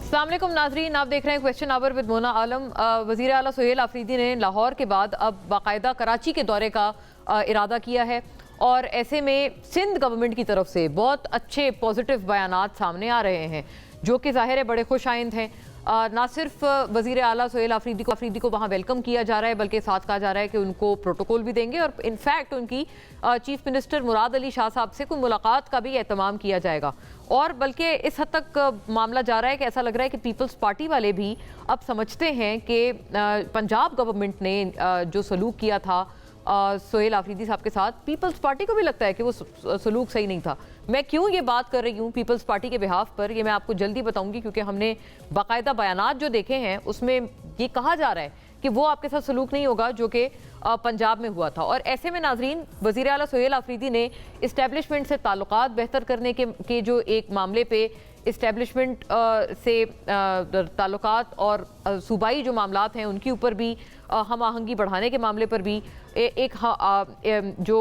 अस्सलाम वालेकुम नाजरीन, आप देख रहे हैं क्वेश्चन आवर विद मोना आलम। वज़ीर आला सुहेल आफरीदी ने लाहौर के बाद अब बाकायदा कराची के दौरे का इरादा किया है और ऐसे में सिंध गवर्नमेंट की तरफ से बहुत अच्छे पॉजिटिव बयानात सामने आ रहे हैं जो कि ज़ाहिर है बड़े खुश आइंद हैं। ना सिर्फ वज़ीर आला सुहेल आफरीदी को वहाँ वेलकम किया जा रहा है बल्कि साथ कहा जा रहा है कि उनको प्रोटोकॉल भी देंगे और इनफैक्ट उनकी चीफ मिनिस्टर मुराद अली शाह साहब से कोई मुलाकात का भी एहतमाम किया जाएगा। और बल्कि इस हद तक मामला जा रहा है कि ऐसा लग रहा है कि पीपल्स पार्टी वाले भी अब समझते हैं कि पंजाब गवर्नमेंट ने जो सलूक किया था सुहेल आफरीदी साहब के साथ, पीपल्स पार्टी को भी लगता है कि वो सलूक सही नहीं था। मैं क्यों ये बात कर रही हूँ पीपल्स पार्टी के बिहाफ पर, ये मैं आपको जल्दी बताऊंगी, क्योंकि हमने बाकायदा बयानात जो देखे हैं उसमें ये कहा जा रहा है कि वो आपके साथ सलूक नहीं होगा जो कि पंजाब में हुआ था। और ऐसे में नाजरीन, वज़ीर आला सुहेल आफरीदी ने इस्टेब्लिशमेंट से ताल्लुकात बेहतर करने के जो एक मामले पे इस्टेब्लिशमेंट से ताल्लुकात और सूबाई जो मामलात हैं उनके ऊपर भी हम आहंगी बढ़ाने के मामले पर भी एक जो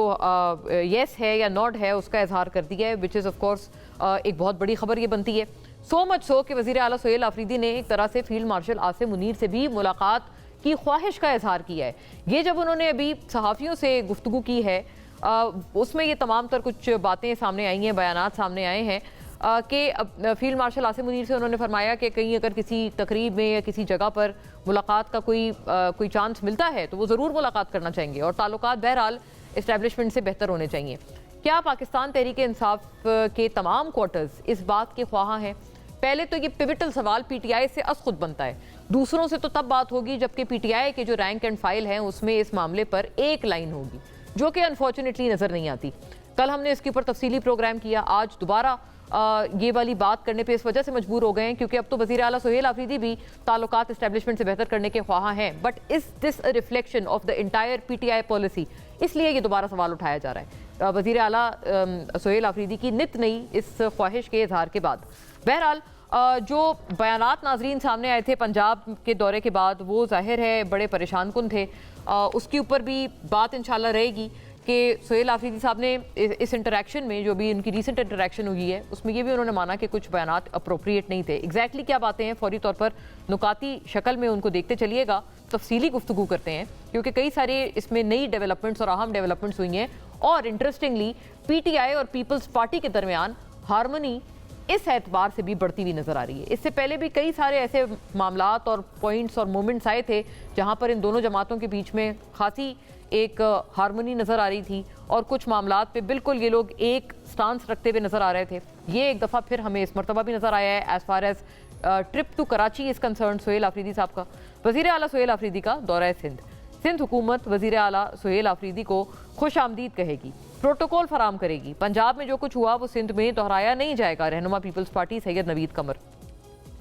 येस है या नॉट है उसका इजहार कर दिया है, विच इज़ ऑफ कोर्स एक बहुत बड़ी खबर ये बनती है। सो मच सो कि वज़ीर आला सुहेल आफरीदी ने एक तरह से फील्ड मार्शल आसिम मुनीर से भी मुलाकात की ख्वाहिश का इजहार किया है। ये जब उन्होंने अभी सहाफ़ियों से गुफ्तगू की है उसमें ये तमाम तर कुछ बातें सामने आई हैं, बयानात सामने आए हैं कि फील्ड मार्शल आसिम मुनीर से उन्होंने फरमाया कि कहीं अगर किसी तकरीब में या किसी जगह पर मुलाकात का कोई चांस मिलता है तो वो ज़रूर मुलाकात करना चाहेंगे और ताल्लुकात बहरहाल इस्टेब्लिशमेंट से बेहतर होने चाहिए। क्या पाकिस्तान तहरीक इंसाफ के तमाम क्वार्टर्स इस बात के ख्वाह हैं? पहले तो ये पिविटल सवाल पीटीआई से अस खुद बनता है, दूसरों से तो तब बात होगी जबकि पीटीआई के जो रैंक एंड फाइल हैं उसमें इस मामले पर एक लाइन होगी जो कि अनफॉर्चुनेटली नज़र नहीं आती। कल हमने इसके ऊपर तफसीली प्रोग्राम किया, आज दोबारा ये वाली बात करने पे इस वजह से मजबूर हो गए हैं क्योंकि अब तो वज़ीर आला सुहेल आफरीदी भी ताल्लुकात इस्टेब्लिशमेंट से बेहतर करने के ख्वाह हैं। But is this a reflection of the entire PTI policy? इसलिए ये दोबारा सवाल उठाया जा रहा है वज़ीर आला सुहेल आफरीदी की नित नई इस ख्वाहिश के इजहार के बाद। बहरहाल जो बयानात नाजरीन सामने आए थे पंजाब के दौरे के बाद वो जाहिर है बड़े परेशान कुन थे। उसके ऊपर भी बात इंशाल्लाह रहेगी कि सुहेल आफरीदी साहब ने इस इंटरेक्शन में जो भी उनकी रीसेंट इंटरेक्शन हुई है उसमें ये भी उन्होंने माना कि कुछ बयानात अप्रोप्रिएट नहीं थे। एग्जैक्टली क्या बातें हैं फौरी तौर पर नुकाती शक्ल में उनको देखते चलिएगा, तफसीली गुफ्तगू करते हैं क्योंकि कई सारे इसमें नई डेवलपमेंट्स और अहम डेवलपमेंट्स हुई हैं। और इंटरेस्टिंगली पीटीआई और पीपल्स पार्टी के दरमियान हारमोनी इस एतबार से भी बढ़ती हुई नजर आ रही है। इससे पहले भी कई सारे ऐसे मामलात और पॉइंट्स और मोमेंट्स आए थे जहां पर इन दोनों जमातों के बीच में खासी एक हारमोनी नज़र आ रही थी और कुछ मामलात पे बिल्कुल ये लोग एक स्टांस रखते हुए नज़र आ रहे थे। ये एक दफ़ा फिर हमें इस मरतबा भी नज़र आया है as far as trip to Karachi is concern Suhail Afridi साहब का। वज़ीर आला सुहेल आफरीदी का दौरा सिंध हुकूमत वज़ीर आला सुहेल आफरीदी को खुश आमदीद कहेगी, प्रोटोकॉल फराम करेगी। पंजाब में जो कुछ हुआ वो सिंध में दोहराया नहीं जाएगा। रहनुमा पीपल्स पार्टी सैयद नवीद कमर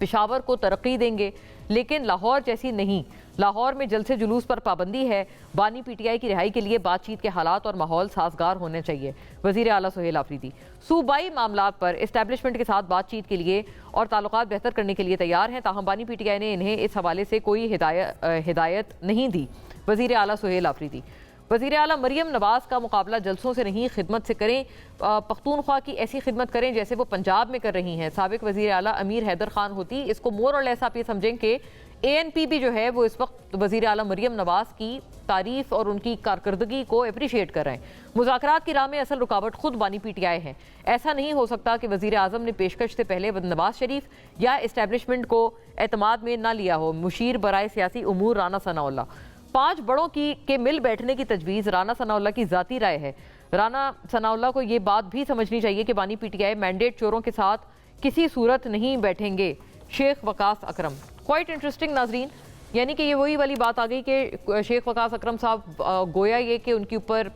पेशावर को तरक्की देंगे लेकिन लाहौर जैसी नहीं। लाहौर में जलसे जुलूस पर पाबंदी है। बानी पीटीआई की रिहाई के लिए बातचीत के हालात और माहौल साजगार होने चाहिए। वज़ीर आला सुहेल आफरीदी सूबाई मामलात पर इस्टेब्लिशमेंट के साथ बातचीत के लिए और ताल्लुकात बेहतर करने के लिए तैयार हैं, ताहम बानी पीटीआई ने इन्हें इस हवाले से कोई हिदायत नहीं दी। वज़ीर आला सुहेल आफरीदी वज़ीर आला मरियम नवाज का मुकाबला जलसों से नहीं खिदमत से करें, पख्तूनख्वा की ऐसी खिदमत करें जैसे वो पंजाब में कर रही हैं। साबिक वज़ीर आला अमीर हैदर खान होती। इसको मोर और लेस आप ये समझें कि ANP भी जो है वो इस वक्त वज़ीर आला मरियम नवाज की तारीफ और उनकी कारकर्दगी को अप्रिशिएट कर रहे हैं। मुज़ाकरात की राह में असल रुकावट खुद बानी पीटीआई है। ऐसा नहीं हो सकता कि वज़ीर आज़म ने पेशकश से पहले नवाज शरीफ या इस्टेब्लिशमेंट को एतमाद में ना लिया हो। मुशीर बराए सियासी उमूर राना सनाउल्लाह 5 बड़ों के मिल बैठने की तजवीज़ राना सनाउल्लाह की ज़ाती राय है। राना सनाउल्लाह को ये बात भी समझनी चाहिए कि बानी पीटीआई मैंडेट चोरों के साथ किसी सूरत नहीं बैठेंगे। शेख वकास अकरम क्वाइट इंटरेस्टिंग नाजरीन, यानी कि ये वही वाली बात आ गई कि शेख वकास अकरम साहब गोया ये कि उनके ऊपर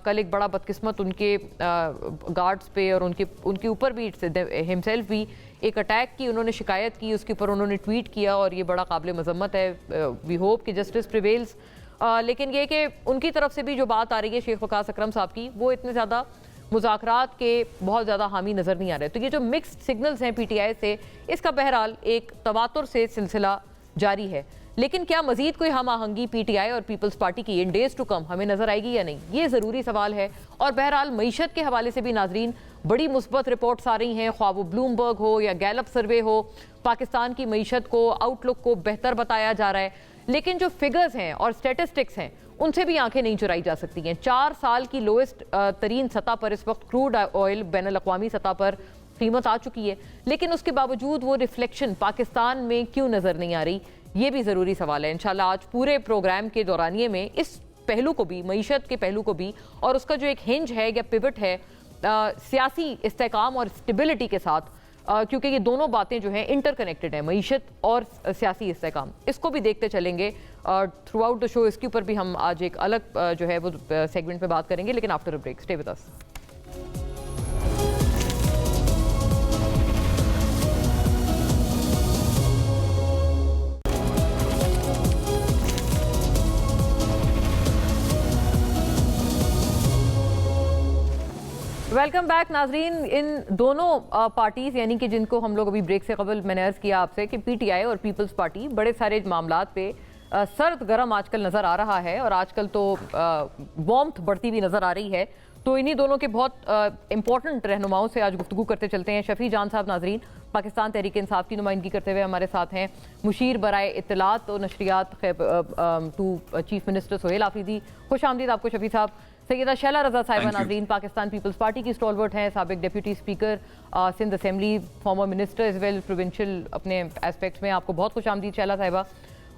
कल एक बड़ा बदकिस्मत उनके गार्ड्स पे और उनके ऊपर भी हिमसेल्फ भी एक अटैक की उन्होंने शिकायत की, उसके ऊपर उन्होंने ट्वीट किया और ये बड़ा काबिल मजम्मत है। वी होप कि जस्टिस प्रिवेल्स। लेकिन ये कि उनकी तरफ से भी जो बात आ रही है शेख वकास अकरम साहब की, वो इतने ज़्यादा मुज़ाकरात के बहुत ज़्यादा हामी नज़र नहीं आ रहे। तो ये जो मिक्स्ड सिग्नल्स हैं पीटीआई से, इसका बहरहाल एक तवातुर से सिलसिला जारी है। لیکن کیا مزید کوئی ہم آہنگی پی ٹی آئی اور پیپلز پارٹی کی ان ڈیز ٹو کم ہمیں نظر آئے گی یا نہیں؟ یہ ضروری سوال ہے. اور بہرحال معیشت کے حوالے سے بھی ناظرین بڑی مثبت رپورٹس آ رہی ہیں، خواہ وہ بلومبرگ ہو یا گیلپ سروے ہو، پاکستان کی معیشت کو، آؤٹ لک کو بہتر بتایا جا رہا ہے. لیکن جو فگرز ہیں اور سٹیٹسٹکس ہیں ان سے بھی آنکھیں نہیں چرائی جا سکتی ہیں. 4 سال کی لوئسٹ ترین سطح پر اس وقت کروڈ آئل بین الاقوامی سطح پر قیمت آ چکی ہے، لیکن اس کے باوجود وہ ریفلیکشن پاکستان میں کیوں نظر نہیں آ رہی؟ یہ بھی ضروری سوال ہے. انشاءاللہ آج پورے پروگرام کے دورانیے میں اس پہلو کو بھی، معیشت کے پہلو کو بھی، اور اس کا جو ایک ہنج ہے یا پیوٹ ہے سیاسی استحکام اور اسٹیبلٹی کے ساتھ، کیونکہ یہ دونوں باتیں جو ہیں انٹر کنیکٹڈ ہیں، معیشت اور سیاسی استحکام، اس کو بھی دیکھتے چلیں گے تھرو آؤٹ دا شو. اس کے اوپر بھی ہم آج ایک الگ جو ہے وہ سیگمنٹ میں بات کریں گے، لیکن after a break. Stay with us. Welcome back ناظرین. ان دونوں پارٹیز یعنی کہ جن کو ہم لوگ ابھی بریک سے قبل میں نے عرض کیا آپ سے کہ پی ٹی آئی اور پیپلز پارٹی بڑے سارے معاملات پہ سرد گرم آج کل نظر آ رہا ہے، اور آج کل تو وارمتھ بڑھتی ہوئی نظر آ رہی ہے. تو انہی دونوں کے بہت امپورٹنٹ رہنماؤں سے آج گفتگو کرتے چلتے ہیں. شفیع جان صاحب ناظرین پاکستان تحریک انصاف کی نمائندگی کرتے ہوئے ہمارے ساتھ ہیں. مشیر برائے اطلاعات و نشریات to chief minister Sohail Afridi, خوش آمدید آپ کو شفیع صاحب. سیدہ شیلا رضا صاحبہ ناظرین پاکستان پیپلز پارٹی کی اسٹالورٹ ہیں، سابق deputy speaker Sindh assembly, former minister as well provincial اپنے اسپیکٹس میں. آپ کو بہت خوش آمدید شیلا صاحبہ.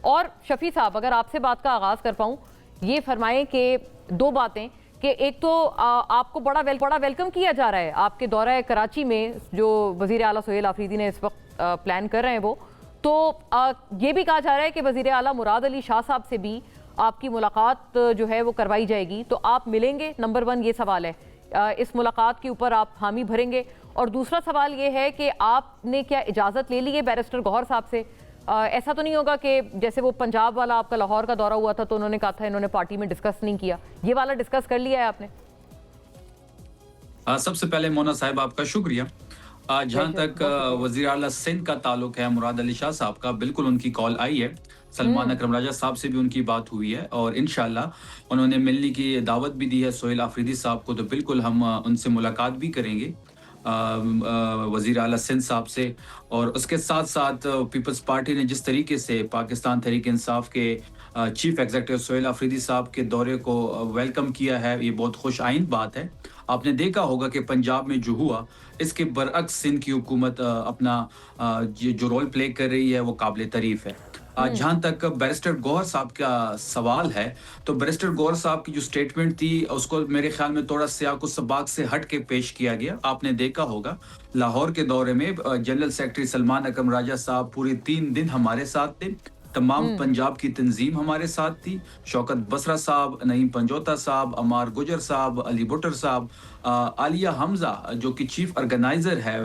اور شفیع صاحب اگر آپ سے بات کا آغاز کر پاؤں، یہ فرمائیں کہ دو باتیں، کہ ایک تو آپ کو بڑا ویلکم کیا جا رہا ہے آپ کے دورہ کراچی میں جو وزیر اعلیٰ سہیل آفریدی نے اس وقت پلان کر رہے ہیں وہ، تو یہ بھی کہا جا رہا ہے کہ وزیر اعلیٰ مراد علی شاہ صاحب سے بھی آپ کی ملاقات جو ہے وہ کروائی جائے گی. تو آپ ملیں گے؟ نمبر 1 یہ سوال ہے، اس ملاقات کے اوپر آپ حامی بھریں گے؟ اور دوسرا سوال یہ ہے کہ آپ نے کیا اجازت لے لی ہے بیرسٹر گوہر صاحب سے؟ ایسا تو نہیں ہوگا کہ جیسے وہ پنجاب والا آپ کا لاہور کا دورہ ہوا تھا تو انہوں نے کہا تھا انہوں نے پارٹی میں ڈسکس نہیں کیا، یہ والا ڈسکس کر لیا ہے آپ نے؟ سب سے پہلے مونا صاحب آپ کا شکریہ. جہاں تک وزیر اعلیٰ سندھ کا تعلق ہے مراد علی شاہ صاحب کا، بالکل ان کی کال آئی ہے. سلمان اکرم راجہ صاحب سے بھی ان کی بات ہوئی ہے، اور انشاءاللہ انہوں نے ملنے کی دعوت بھی دی ہے سہیل آفریدی صاحب کو. تو بالکل ہم ان سے ملاقات بھی کریں گے وزیر اعلیٰ سندھ صاحب سے. اور اس کے ساتھ ساتھ پیپلز پارٹی نے جس طریقے سے پاکستان تحریک انصاف کے چیف ایگزیکٹو سہیل آفریدی صاحب کے دورے کو ویلکم کیا ہے، یہ بہت خوش آئند بات ہے. آپ نے دیکھا ہوگا کہ پنجاب میں جو ہوا اس کے برعکس سندھ کی حکومت اپنا جو رول پلے کر رہی ہے وہ قابل تعریف ہے. جہاں تک بیرسٹر گوہر صاحب کا سوال ہے، تو بیرسٹر گوہر صاحب کی جو سٹیٹمنٹ تھی اس کو میرے خیال میں تھوڑا سیاق و سباق سے ہٹ کے پیش کیا گیا. آپ نے دیکھا ہوگا لاہور کے دورے میں جنرل سیکرٹری سلمان اکرم راجہ صاحب پورے 3 دن ہمارے ساتھ تھے. تمام پنجاب کی تنظیم ہمارے ساتھ تھی. شوکت بسرا صاحب، نعیم پنجوتا صاحب، عمار گجر صاحب، علی بٹر صاحب، عالیہ حمزہ جو کہ چیف آرگنائزر ہے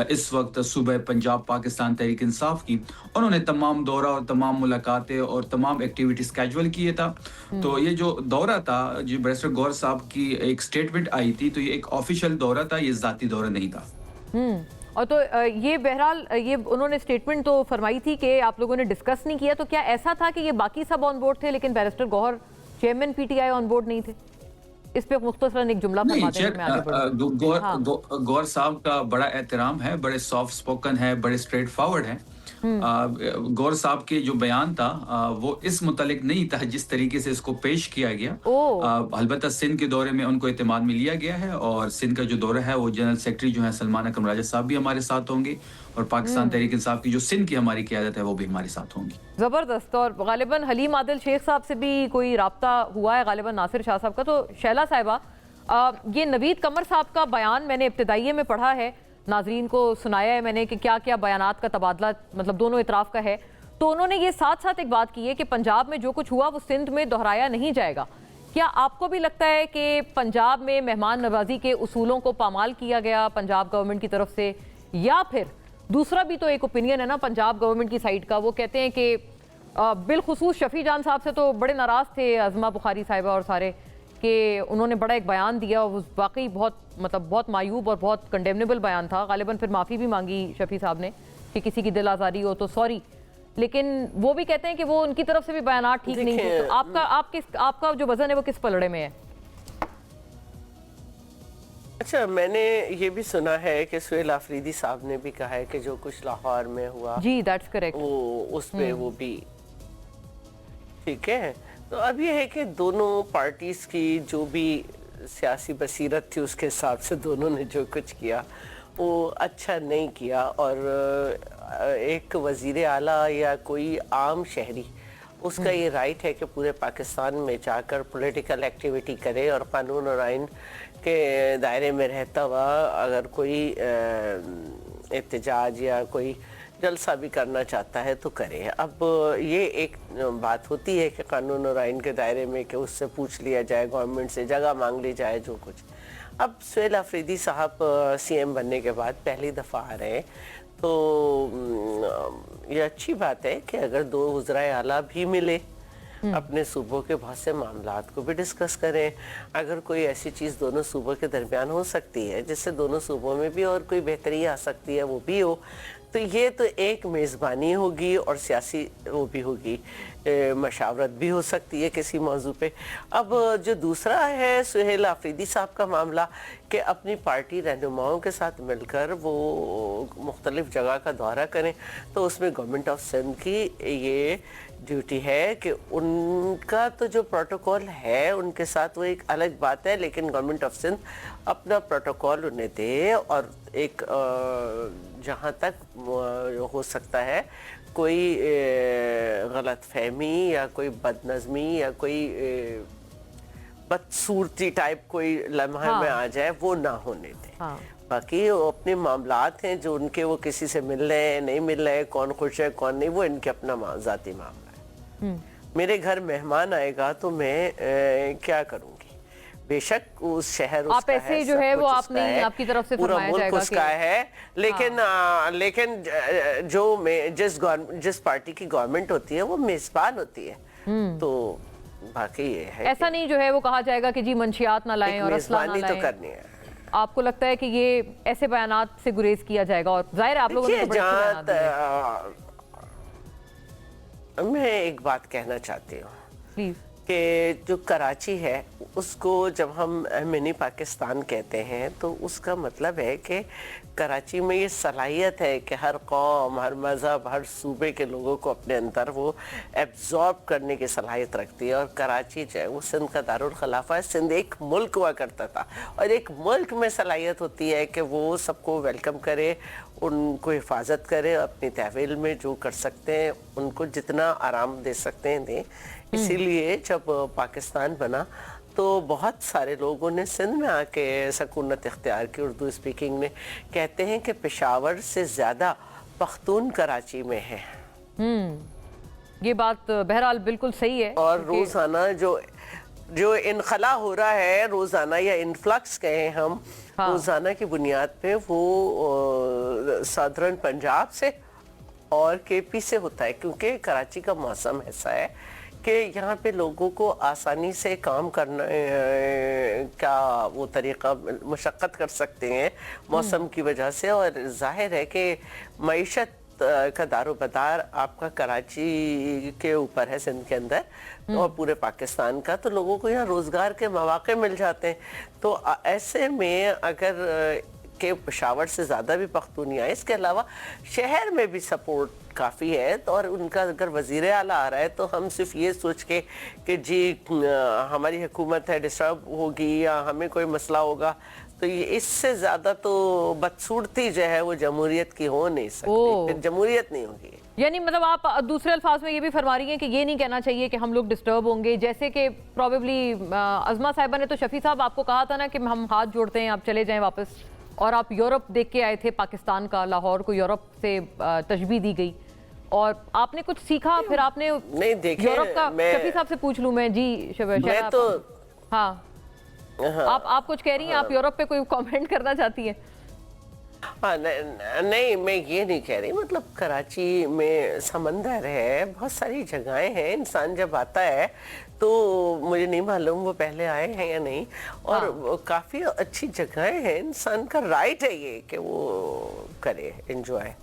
اس وقت صوبہ پنجاب پاکستان تحریک انصاف کی، انہوں نے تمام دورہ اور تمام ملاقاتیں اور تمام ایکٹیویٹیز کیجول کیے تھا. تو یہ جو دورہ تھا، جو بیرسٹر گوہر صاحب کی ایک سٹیٹمنٹ آئی تھی، تو یہ ایک آفیشیل دورہ تھا، یہ ذاتی دورہ نہیں تھا. اور تو یہ بہرحال یہ انہوں نے سٹیٹمنٹ تو فرمائی تھی کہ آپ لوگوں نے ڈسکس نہیں کیا. تو کیا ایسا تھا کہ یہ باقی سب آن بورڈ تھے لیکن barrister Gohar chairman P T I on board نہیں تھے؟ اس پہ مختصراً ایک جملہ فرماتے ہیں. میں آگے بڑھوں. گوہر صاحب کا بڑا احترام ہے، بڑے سافٹ سپوکن ہے، بڑے اسٹریٹ فارورڈ ہیں. گوہر صاحب کے جو بیان تھا وہ اس متعلق نہیں تھا جس طریقے سے اس کو پیش کیا گیا. البتہ سندھ کے دورے میں ان کو اعتماد میں لیا گیا ہے، اور سندھ کا جو دورہ ہے وہ جنرل سیکرٹری جو ہے سلمان اکرم راجہ صاحب بھی ہمارے ساتھ ہوں گے، اور پاکستان تحریک انصاف کی جو سندھ کی ہماری قیادت ہے وہ بھی ہمارے ساتھ ہوں گی. زبردست. اور غالباً حلیم عادل شیخ صاحب سے بھی کوئی رابطہ ہوا ہے، غالباً ناصر شاہ صاحب کا. تو شیلا صاحبہ یہ نوید قمر صاحب کا بیان میں نے ابتدائیے میں پڑھا ہے، ناظرین کو سنایا ہے میں نے کہ کیا کیا بیانات کا تبادلہ مطلب دونوں اطراف کا ہے. تو انہوں نے یہ ساتھ ساتھ ایک بات کی ہے کہ پنجاب میں جو کچھ ہوا وہ سندھ میں دہرایا نہیں جائے گا. کیا آپ کو بھی لگتا ہے کہ پنجاب میں مہمان نوازی کے اصولوں کو پامال کیا گیا پنجاب گورنمنٹ کی طرف سے؟ یا پھر دوسرا بھی تو ایک اوپینین ہے نا پنجاب گورنمنٹ کی سائڈ کا، وہ کہتے ہیں کہ بالخصوص شفیع جان صاحب سے تو بڑے ناراض تھے عظمہ بخاری صاحبہ اور سارے، کہ انہوں نے بڑا ایک بیان دیا، وہ واقعی بہت معیوب اور بہت کنڈیمنیبل بیان تھا. غالباً پھر معافی بھی مانگی شفیع صاحب نے کہ کسی کی دل آزاری ہو تو سوری. लेकिन वो भी कहते हैं कि वो उनकी तरफ से भी बयानात ठीक नहीं थे। तो आपका जो वजन है वो किस पलड़े में है? अच्छा, मैंने ये भी सुना है कि सुहेल आफरीदी साहब ने भी कहा है कि जो कुछ लाहौर में हुआ जी, दैट्स करेक्ट, वो उसमें वो भी ठीक है। तो अब ये है कि दोनों पार्टीज की जो भी सियासी बसीरत थी उसके हिसाब से दोनों ने जो कुछ किया वो अच्छा नहीं किया। और एक वजीर आला या कोई आम शहरी, उसका ये राइट है कि पूरे पाकिस्तान में जाकर पॉलिटिकल एक्टिविटी करे और कानून और आइन के दायरे में रहता हुआ अगर कोई एहतजाज या कोई जलसा भी करना चाहता है तो करे। अब ये एक बात होती है कि कानून और आइन के दायरे में कि उससे पूछ लिया जाए, गवर्नमेंट से जगह मांग ली जाए, जो कुछ। अब सुहेल आफरीदी साहब सीएम बनने के बाद पहली दफ़ा आ रहे हैं, तो ये अच्छी बात है कि अगर दो वज़राए आला भी मिले, अपने सूबों के बहुत से मामलात को भी डिस्कस करें। अगर कोई ऐसी चीज़ दोनों सूबों के दरमियान हो सकती है जिससे दोनों सूबों में भी और कोई बेहतरी आ सकती है, वो भी हो, तो ये तो एक मेज़बानी होगी और सियासी वो भी होगी, मशावरत भी हो सकती है किसी मौजू पे। अब जो दूसरा है सुहेल आफरीदी साहब का मामला कि अपनी पार्टी रहनुमाओं के साथ मिलकर वो मुख्तलिफ जगह का दौरा करें, तो उसमें गवर्नमेंट ऑफ सिंध की ये ड्यूटी है कि उनका तो जो प्रोटोकॉल है उनके साथ वो एक अलग बात है, लेकिन गवर्नमेंट ऑफ सिंध अपना प्रोटोकॉल उन्हें दे और एक जहाँ तक हो सकता है कोई गलत फहमी या कोई बदनज़मी या कोई बदसूरती टाइप कोई लम्हा में आ जाए, वो ना होने दें। बाकी वो अपने मामलात हैं जो उनके, वो किसी से मिल रहे हैं नहीं मिल रहे हैं, कौन खुश है कौन नहीं, वो इनके अपना ज़ाती मामला है। मेरे घर मेहमान आएगा तो मैं क्या करूँगी? बेशक उस शहर उसका आप ऐसे है, जो है सब वो कुछ आपने उसका है, आपकी तरफ से पूरा फरमाया मुल्क जाएगा उसका है, लेकिन लेकिन जो जिस पार्टी की गवर्नमेंट होती है वो मेजबान होती है। तो बाकी ये है ऐसा नहीं जो है वो कहा जाएगा कि जी मंशियात ना लाएं और असला ना मेजबानी तो लाएं। करनी है। आपको लगता है कि ये ऐसे बयानात से गुरेज किया जाएगा? और जाहिर है आप लोगों ने तो बड़े अच्छे बयानात दिए। मैं एक बात कहना चाहती हूँ प्लीज। कि जो कराची है उसको जब हम मिनी पाकिस्तान कहते हैं तो उसका मतलब है कि कराची में ये सलाहियत है कि हर कौम, हर मज़हब, हर सूबे के लोगों को अपने अंदर वो एब्जॉर्ब करने की सलाहियत रखती है। और कराची जो है वो सिंध का दारुल खिलाफा है। सिंध एक मुल्क हुआ करता था और एक मुल्क में सलाहियत होती है कि वो सबको वेलकम करे, उनको हिफाजत करे, अपनी तहवील में जो कर सकते हैं उनको जितना आराम दे सकते हैं दें। इसीलिए जब पाकिस्तान बना तो बहुत सारे लोगों ने सिंध में आके सकूनत इख्तियार की, उर्दू स्पीकिंग ने। कहते हैं कि पेशावर से ज़्यादा पख्तून कराची में है। ये बात बहरहाल बिल्कुल सही है। और रोज़ाना जो इनखला हो रहा है, रोज़ाना या इन्फ्लक्स कहें हम, रोज़ाना की बुनियाद पे वो सदर्न पंजाब से और केपी से होता है, क्योंकि कराची का मौसम ऐसा है कि यहाँ पे लोगों को आसानी से काम करना का वो तरीक़ा मशक्क़त कर सकते हैं मौसम की वजह से। और जाहिर है कि मईशत का दारोमदार आपका कराची के ऊपर है, सिंध के अंदर और पूरे पाकिस्तान का, तो लोगों को यहाँ रोज़गार के मौक़े मिल जाते हैं। तो ऐसे में अगर के पेशावर से ज़्यादा भी पख्तूनिया है, इसके अलावा शहर में भी सपोर्ट काफ़ी है। तो और उनका अगर वज़ीर आला आ रहा है तो हम सिर्फ ये सोच के कि जी हमारी हुकूमत है डिस्टर्ब होगी या हमें कोई मसला होगा, तो ये इससे ज़्यादा तो बदसूरती जो है वो जमहूरियत की हो नहीं सकती, फिर जमहूरियत नहीं होगी। यानी मतलब आप दूसरे अल्फाज में ये भी फरमा रही हैं कि ये नहीं कहना चाहिए कि हम लोग डिस्टर्ब होंगे, जैसे कि प्रोबेबली अज़मा साहिबा ने तो शफी साहब आपको कहा था ना कि हम हाथ जोड़ते हैं, आप चले जाएं वापस, और आप यूरोप देख के आए थे, पाकिस्तान का, लाहौर को यूरोप से तशबीह दी गई और आपने कुछ सीखा, फिर आपने नहीं देखे यूरोप का। शफी साहब से पूछ लूं मैं जी, मैं तो हाँ आप कुछ कह रही हैं, आप यूरोप पे कोई कमेंट करना चाहती हैं? हाँ नहीं, मैं ये नहीं कह रही, मतलब कराची में समंदर है, बहुत सारी जगहें हैं, इंसान जब आता है तो मुझे नहीं मालूम वो पहले आए हैं या नहीं, और काफ़ी अच्छी जगहें हैं, इंसान का राइट है ये कि वो करे, एंजॉय।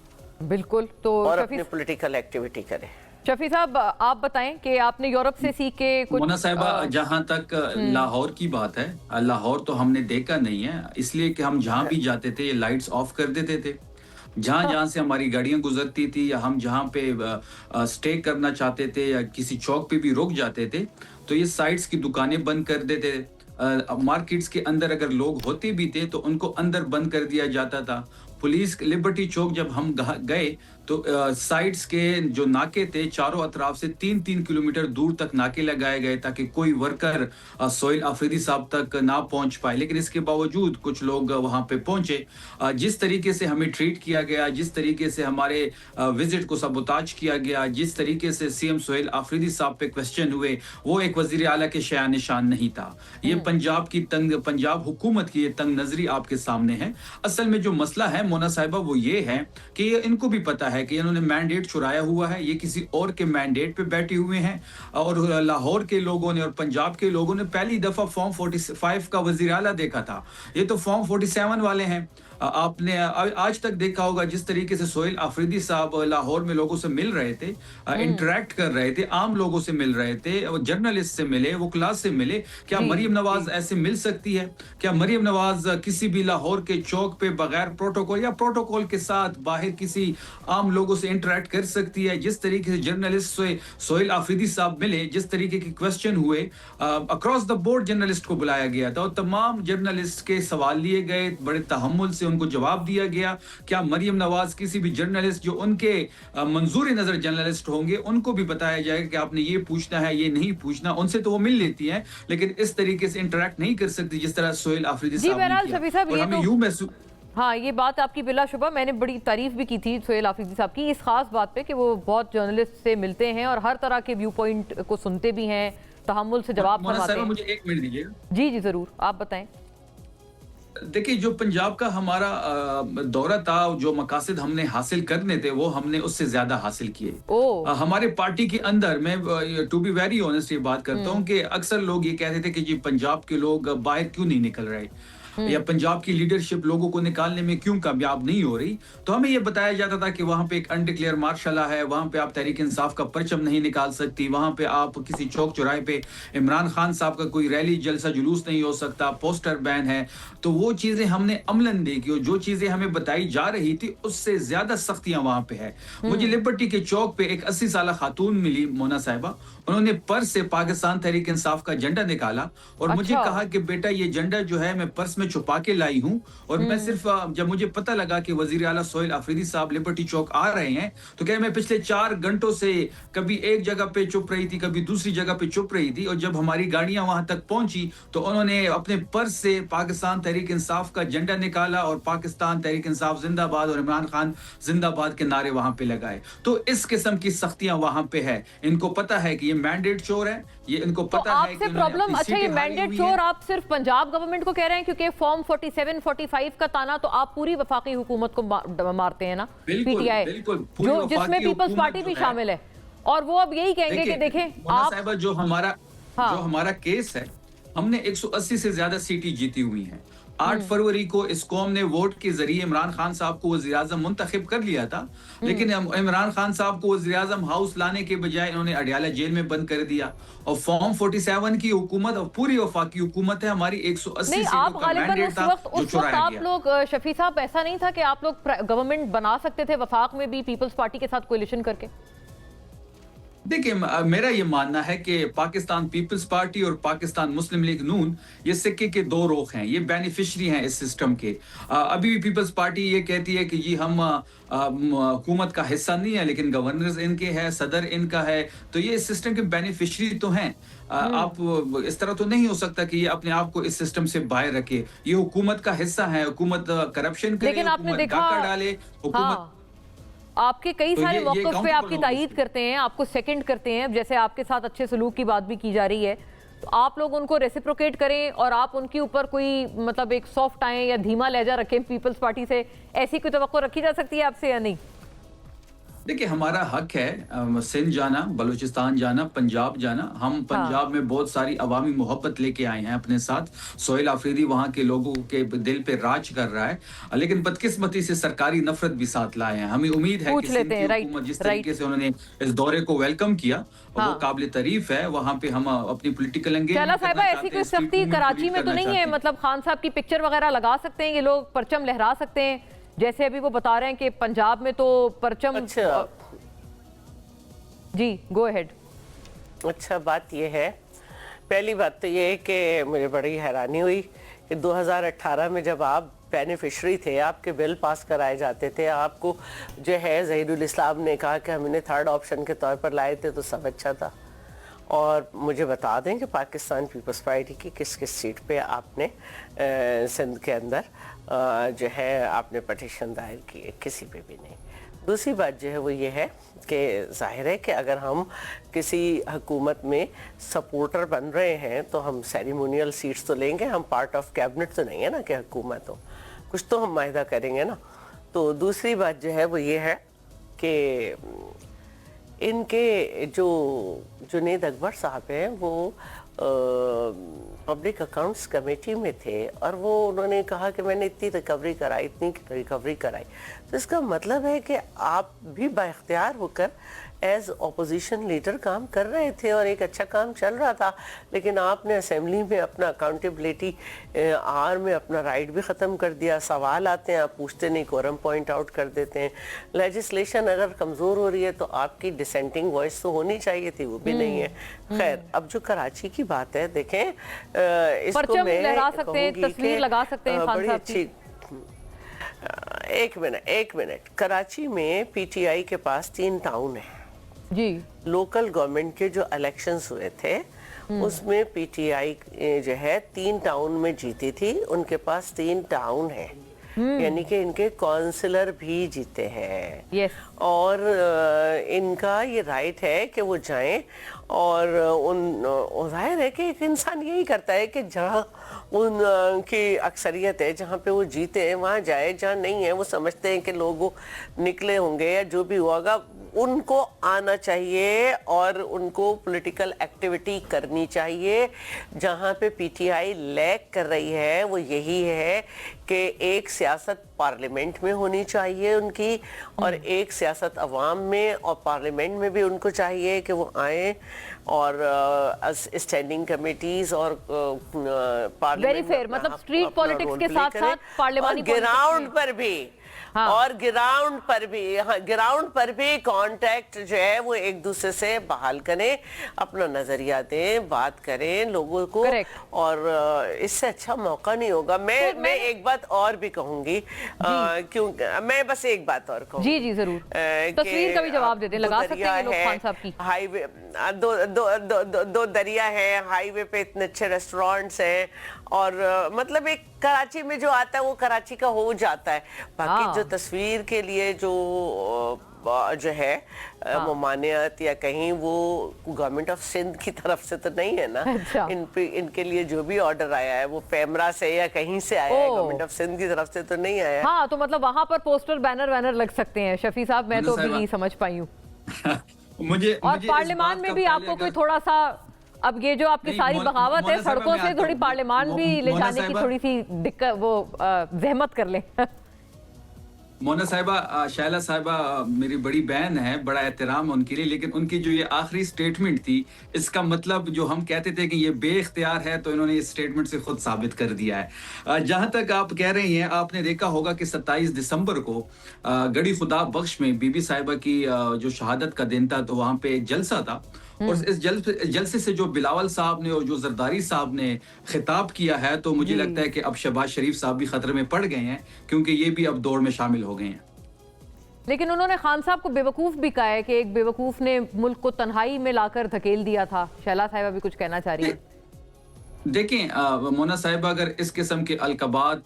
बिल्कुल। तो और शफी अपनी पॉलिटिकल एक्टिविटी करें। शफी साहब, आप बताएं कि आपने यूरोप से सीख के कुछ मोना साहिबा, जहां तक लाहौर की बात है, लाहौर तो हमने देखा नहीं है, इसलिए कि हम जहां भी जाते थे ये लाइट्स ऑफ कर देते थे। जहां जहां से हमारी गाड़ियां गुजरती थी या हम जहां पे स्टे करना चाहते थे या किसी चौक पे भी रुक जाते थे, तो ये साइड्स की दुकानें बंद कर देते थे। मार्केट्स के अंदर अगर लोग होते भी थे तो उनको अंदर बंद कर दिया जाता था। पुलिस लिबर्टी चौक जब हम गए तो साइड्स के जो नाके थे चारों अतराफ से 3-3 किलोमीटर दूर तक नाके लगाए गए ताकि कोई वर्कर सोहेल आफरीदी साहब तक ना पहुंच पाए। लेकिन इसके बावजूद कुछ लोग वहां पे पहुंचे। जिस तरीके से हमें ट्रीट किया गया, जिस तरीके से हमारे विजिट को सबोताज किया गया, जिस तरीके से सीएम सोहेल आफरीदी साहब पे क्वेश्चन हुए, वो एक वजीर आला के शान निशान नहीं था। ये पंजाब हुकूमत की ये तंग नजरी आपके सामने है। असल में जो मसला है मोना साहिबा वो ये है कि इनको भी पता है कि इन्होंने मैंडेट चुराया हुआ है, ये किसी और के मैंडेट पे बैठे हुए हैं। और लाहौर के लोगों ने और पंजाब के लोगों ने पहली दफा फॉर्म 45 का वजीर आला देखा था। ये तो फॉर्म 47 वाले हैं। आपने आज तक देखा होगा जिस तरीके से सोहेल आफरीदी साहब लाहौर में लोगों से मिल रहे थे, इंटरेक्ट कर रहे थे, आम लोगों से मिल रहे थे, जर्नलिस्ट से मिले, वो क्लास से मिले। क्या मरियम नवाज ऐसे मिल सकती है? क्या मरियम नवाज किसी भी लाहौर के चौक पे बगैर प्रोटोकॉल या प्रोटोकॉल के साथ बाहर किसी आम लोगों से इंटरेक्ट कर सकती है? जिस तरीके से जर्नलिस्ट से सोहेल आफरीदी साहब मिले, जिस तरीके के क्वेश्चन हुए, अक्रॉस द बोर्ड जर्नलिस्ट को बुलाया गया था और तमाम जर्नलिस्ट के सवाल लिए गए, बड़े तहम्मुल से उनको जवाब दिया गया। क्या मरियम नवाज किसी भी जर्नलिस्ट जो उनके मंजूर नजर जर्नलिस्ट होंगे उनको भी बताया जाएगा कि आपने ये पूछना है, ये नहीं पूछना? उनसे तो वो मिल लेती हैं लेकिन इस तरीके से इंटरेक्ट नहीं कर सकती जिस तरह सोहेल आफरीदी साहब ने किया। और हमें यूं महसूस, हाँ, ये बात आपकी बिलाशुबा, मैंने बड़ी तारीफ भी की थी सोहेल आफरीदी साहब की इस खास बात पे कि वो बहुत जर्नलिस्ट से मिलते हैं और हर तरह के व्यू पॉइंट को सुनते भी हैं, तहम्मुल से जवाब फरमाते हैं। मुझे 1 मिनट दीजिए। जी जी जरूर, आप बताएं। देखिए, जो पंजाब का हमारा दौरा था, जो मकासद हमने हासिल करने थे वो हमने उससे ज्यादा हासिल किए। हमारे पार्टी के अंदर, मैं टू बी वेरी ऑनेस्ट ये बात करता हूँ कि अक्सर लोग ये कहते थे कि जी पंजाब के लोग बाहर क्यों नहीं निकल रहे या पंजाब की लीडरशिप लोगों को निकालने में क्यों कामयाब नहीं हो रही। तो हमें यह बताया जाता था कि वहां पे एक अनडिक्लेयर मार्शल है, वहां पे आप तहरीक इंसाफ का परचम नहीं निकाल सकती, वहां पे आप किसी चौक चौराहे पे इमरान खान साहब का कोई रैली जलसा जुलूस नहीं हो सकता, पोस्टर बैन है। तो वो चीजें हमने अमलन देखी और जो चीजें हमें बताई जा रही थी उससे ज्यादा सख्तियां वहां पे है। मुझे लिबर्टी के चौक पे एक 80 साल खातून मिली मोना साहिबा, उन्होंने पर्स से पाकिस्तान तहरीक इंसाफ का झंडा निकाला और मुझे कहा कि बेटा ये झंडा जो है मैं पर्स में छुपा के लाई हूं और मैं सिर्फ जब मुझे पता लगा कि वजीर आला सोहेल आफरीदी साहब लिबर्टी चौक आ रहे हैं तो क्या मैं पिछले 4 घंटों से कभी एक जगह पे चुप रही थी, कभी दूसरी जगह पे चुप रही थी। और जब हमारी गाड़ियां वहां तक पहुंची तो उन्होंने अपने पर्स से पाकिस्तान तहरीक इंसाफ का झंडा निकाला और पाकिस्तान तहरीक इंसाफ जिंदाबाद और इमरान खान जिंदाबाद के नारे वहां पे लगाए। तो इस किस्म की सख्तियां वहां पे है। इनको पता है कि ये मैंडेट चोर है, ये इनको पता है कि प्रॉब्लम, अच्छा ये मैंडेट चोर आप सिर्फ पंजाब गवर्नमेंट को कह रहे हैं क्योंकि फॉर्म 47, 45 का ताना तो आप पूरी वफाकी हुकूमत को मारते हैं ना, पीटीआई जो जिसमें पीपल्स पार्टी भी शामिल है। और वो अब यही कहेंगे कि देखें आप जो हमारा केस है, हमने 180 से ज्यादा सीटें जीती हुई हैं। 8 फरवरी को इस कौम ने वोट के जरिए इमरान खान साहब को वज़ीर आज़म मुंतखब कर लिया था, लेकिन इमरान खान साहब को वज़ीर आज़म हाउस लाने के बजाय इन्होंने अडियाला जेल में बंद कर दिया। और फॉर्म 47 की हुकूमत और पूरी वफाकी हुकूमत है हमारी 180 सीटों का मैंडेट था जो चुराया गया। आप लोग शफी साहब, ऐसा नहीं था कि आप लोग गवर्नमेंट बना सकते थे वफाक में भी पीपल्स पार्टी के साथ कोलिशन करके? देखिए, मेरा ये मानना है कि पाकिस्तान पीपल्स पार्टी और पाकिस्तान मुस्लिम लीग नून ये सिक्के के 2 रुख हैं, ये बेनिफिशरी हैं इस सिस्टम के। अभी भी पीपल्स पार्टी ये कहती है कि जी हम हुकूमत का हिस्सा नहीं है लेकिन गवर्नर इनके है, सदर इनका है, तो ये इस सिस्टम के बेनिफिशरी तो हैं। आप इस तरह तो नहीं हो सकता कि ये अपने आप को इस सिस्टम से बाहर रखे। ये हुकूमत का हिस्सा है, हुकूमत करप्शन करे, हुकूमत डाका डाले, हुकूमत आपके कई सारे मौक़िफ़ पे आपकी तायीद करते हैं, आपको सेकंड करते हैं, जैसे आपके साथ अच्छे सलूक की बात भी की जा रही है, तो आप लोग उनको रेसिप्रोकेट करें और आप उनके ऊपर कोई मतलब एक सॉफ्ट आए या धीमा लहजा रखें पीपल्स पार्टी से, ऐसी कोई तवक्को रखी जा सकती है आपसे या नहीं? देखिए हमारा हक है सिंध जाना, बलूचिस्तान जाना, पंजाब जाना। हम पंजाब में बहुत सारी अवामी मोहब्बत लेके आए हैं अपने साथ। सोहेल आफरीदी वहाँ के लोगों के दिल पे राज कर रहा है, लेकिन बदकिस्मती से सरकारी नफरत भी साथ लाए हैं। हमें उम्मीद है पूछ कि सिंध लेते की हैं, राइट, हुकूमत जिस राइट। तरीके से उन्होंने इस दौरे को वेलकम किया, हाँ। वो काबिल तारीफ है। वहाँ पे हम अपनी पोलिटिकल शैला एंगेजमेंट साहिबा, करना ऐसी चाहते कोई हैं, स्ट्रीट सख्ती मूवमेंट कराची लीड में तो करना नहीं है? चाहते हैं। मतलब खान साहब की पिक्चर वगैरह लगा सकते हैं ये लोग, परचम लहरा सकते हैं, जैसे अभी वो बता रहे हैं कि पंजाब में तो परचम। अच्छा जी, गो अहेड। अच्छा, बात ये है, पहली बात तो ये है कि मुझे बड़ी हैरानी हुई कि 2018 में जब आप बेनिफिशरी थे, आपके बिल पास कराए जाते थे, आपको जो है ज़हीरुल इस्लाम ने कहा कि हम इन्हें थर्ड ऑप्शन के तौर पर लाए थे, तो सब अच्छा था। और मुझे बता दें कि पाकिस्तान पीपल्स पार्टी की किस किस सीट पे आपने सिंध के अंदर जो है आपने पटिशन दायर की है, किसी पे भी नहीं। दूसरी बात जो है वो ये है कि जाहिर है कि अगर हम किसी हुकूमत में सपोर्टर बन रहे हैं तो हम सेरेमोनियल सीट्स तो लेंगे, हम पार्ट ऑफ कैबिनेट तो नहीं है ना कि हुकूमत हो, कुछ तो हम माहिदा करेंगे ना। तो दूसरी बात जो है वो ये है कि इनके जो जुनैद अकबर साहब हैं वो पब्लिक अकाउंट्स कमेटी में थे और वो उन्होंने कहा कि मैंने इतनी रिकवरी कराई। तो इसका मतलब है कि आप भी बाइख्तियार होकर एज अपोजिशन लीडर काम कर रहे थे और एक अच्छा काम चल रहा था, लेकिन आपने असेंबली में अपना अकाउंटेबिलिटी आर में अपना राइट भी ख़त्म कर दिया। सवाल आते हैं, आप पूछते नहीं, कोरम पॉइंट आउट कर देते हैं। लेजिस्लेशन अगर कमज़ोर हो रही है तो आपकी डिसेंटिंग वॉइस तो होनी चाहिए थी, वो भी नहीं है। खैर, अब जो कराची की बात है, देखें इसको परचम मैं लहरा सकते हैं, कहूंगी तस्वीर कि लगा सकते हैं खान बड़ी साहब अच्छी। एक मिनट, कराची में पीटीआई के पास 3 टाउन है जी। लोकल गवर्नमेंट के जो इलेक्शंस हुए थे उसमें पीटीआई जो है 3 टाउन में जीती थी, उनके पास 3 टाउन है, यानी कि इनके काउंसलर भी जीते हैं। यस। और इनका ये राइट है कि वो जाएं और जाहिर है कि एक इंसान यही करता है कि जहाँ उनकी अक्सरियत है, जहाँ पे वो जीते हैं वहाँ जाए, जहाँ नहीं है वो समझते हैं कि लोग निकले होंगे या जो भी होगा उनको आना चाहिए और उनको पॉलिटिकल एक्टिविटी करनी चाहिए। जहाँ पे पीटीआई लैग कर रही है वो यही है कि एक सियासत पार्लियामेंट में होनी चाहिए उनकी और एक सियासत अवाम में, और पार्लियामेंट में भी उनको चाहिए कि वो आए और स्टैंडिंग कमेटीज और वेरी फेयर, मतलब स्ट्रीट पॉलिटिक्स के साथ साथ पार्लियामानी ग्राउंड पर भी हाँ। और ग्राउंड पर भी कांटेक्ट जो है वो एक दूसरे से बहाल करें, अपना नजरिया दें, बात करें लोगों को। Correct. और इससे अच्छा मौका नहीं होगा। मैं एक बात और भी कहूंगी, क्यों मैं बस एक बात और कहूंगी। जी जी जरूर, तस्वीर का भी जवाब दे दें, लगा सकते हैं ये लोग खान साहब की। हाईवे दो दरिया है, हाईवे पे इतने अच्छे रेस्टोरेंट्स हैं और मतलब एक कराची में जो आता है वो कराची का हो जाता है। बाकी जो तस्वीर के लिए जो है ममानियत या कहीं वो गवर्नमेंट ऑफ सिंध की तरफ से तो नहीं है ना। अच्छा। इनके लिए जो भी ऑर्डर आया है वो पैमरा से या कहीं से आया है, गवर्नमेंट ऑफ सिंध की तरफ से तो नहीं आया है। हाँ, तो मतलब वहां पर पोस्टर बैनर लग सकते हैं शफी साहब, मैं तो अभी नहीं समझ पाई हूँ। मुझे पार्लियामान में भी आपको कोई थोड़ा सा, अब ये जो आपकी सारी बगावत है सड़कों से, थोड़ी पार्लियामान भी ले जाने की थोड़ी सी दिक्कत, वो जहमत कर लें। मोना साहिबा, शैला साहिबा मेरी बड़ी बहन है, बड़ा एहतराम उनके लिए, लेकिन उनकी जो ये आखिरी स्टेटमेंट थी, इसका मतलब जो हम कहते थे कि ये बेइख्तियार है, तो इन्होंने इस स्टेटमेंट से खुद साबित कर दिया है। जहां तक आप कह रही हैं, आपने देखा होगा कि 27 दिसंबर को गड़ी खुदा बख्श में बीबी साहिबा की जो शहादत का दिन था, तो वहां पे एक जलसा था और इस जलसे से जो बिलावल साहब ने और जो जरदारी साहब ने खिताब किया है, तो मुझे लगता है कि अब शहबाज शरीफ साहब भी खतरे में पड़ गए हैं, क्योंकि ये भी अब दौड़ में शामिल हो गए हैं। लेकिन उन्होंने खान साहब को बेवकूफ भी कहा है कि एक बेवकूफ ने मुल्क को तन्हाई में लाकर धकेल दिया था। शैला साहिबा भी कुछ कहना चाह रही है। देखें मोना साहिबा, अगर इस किस्म के अलकबात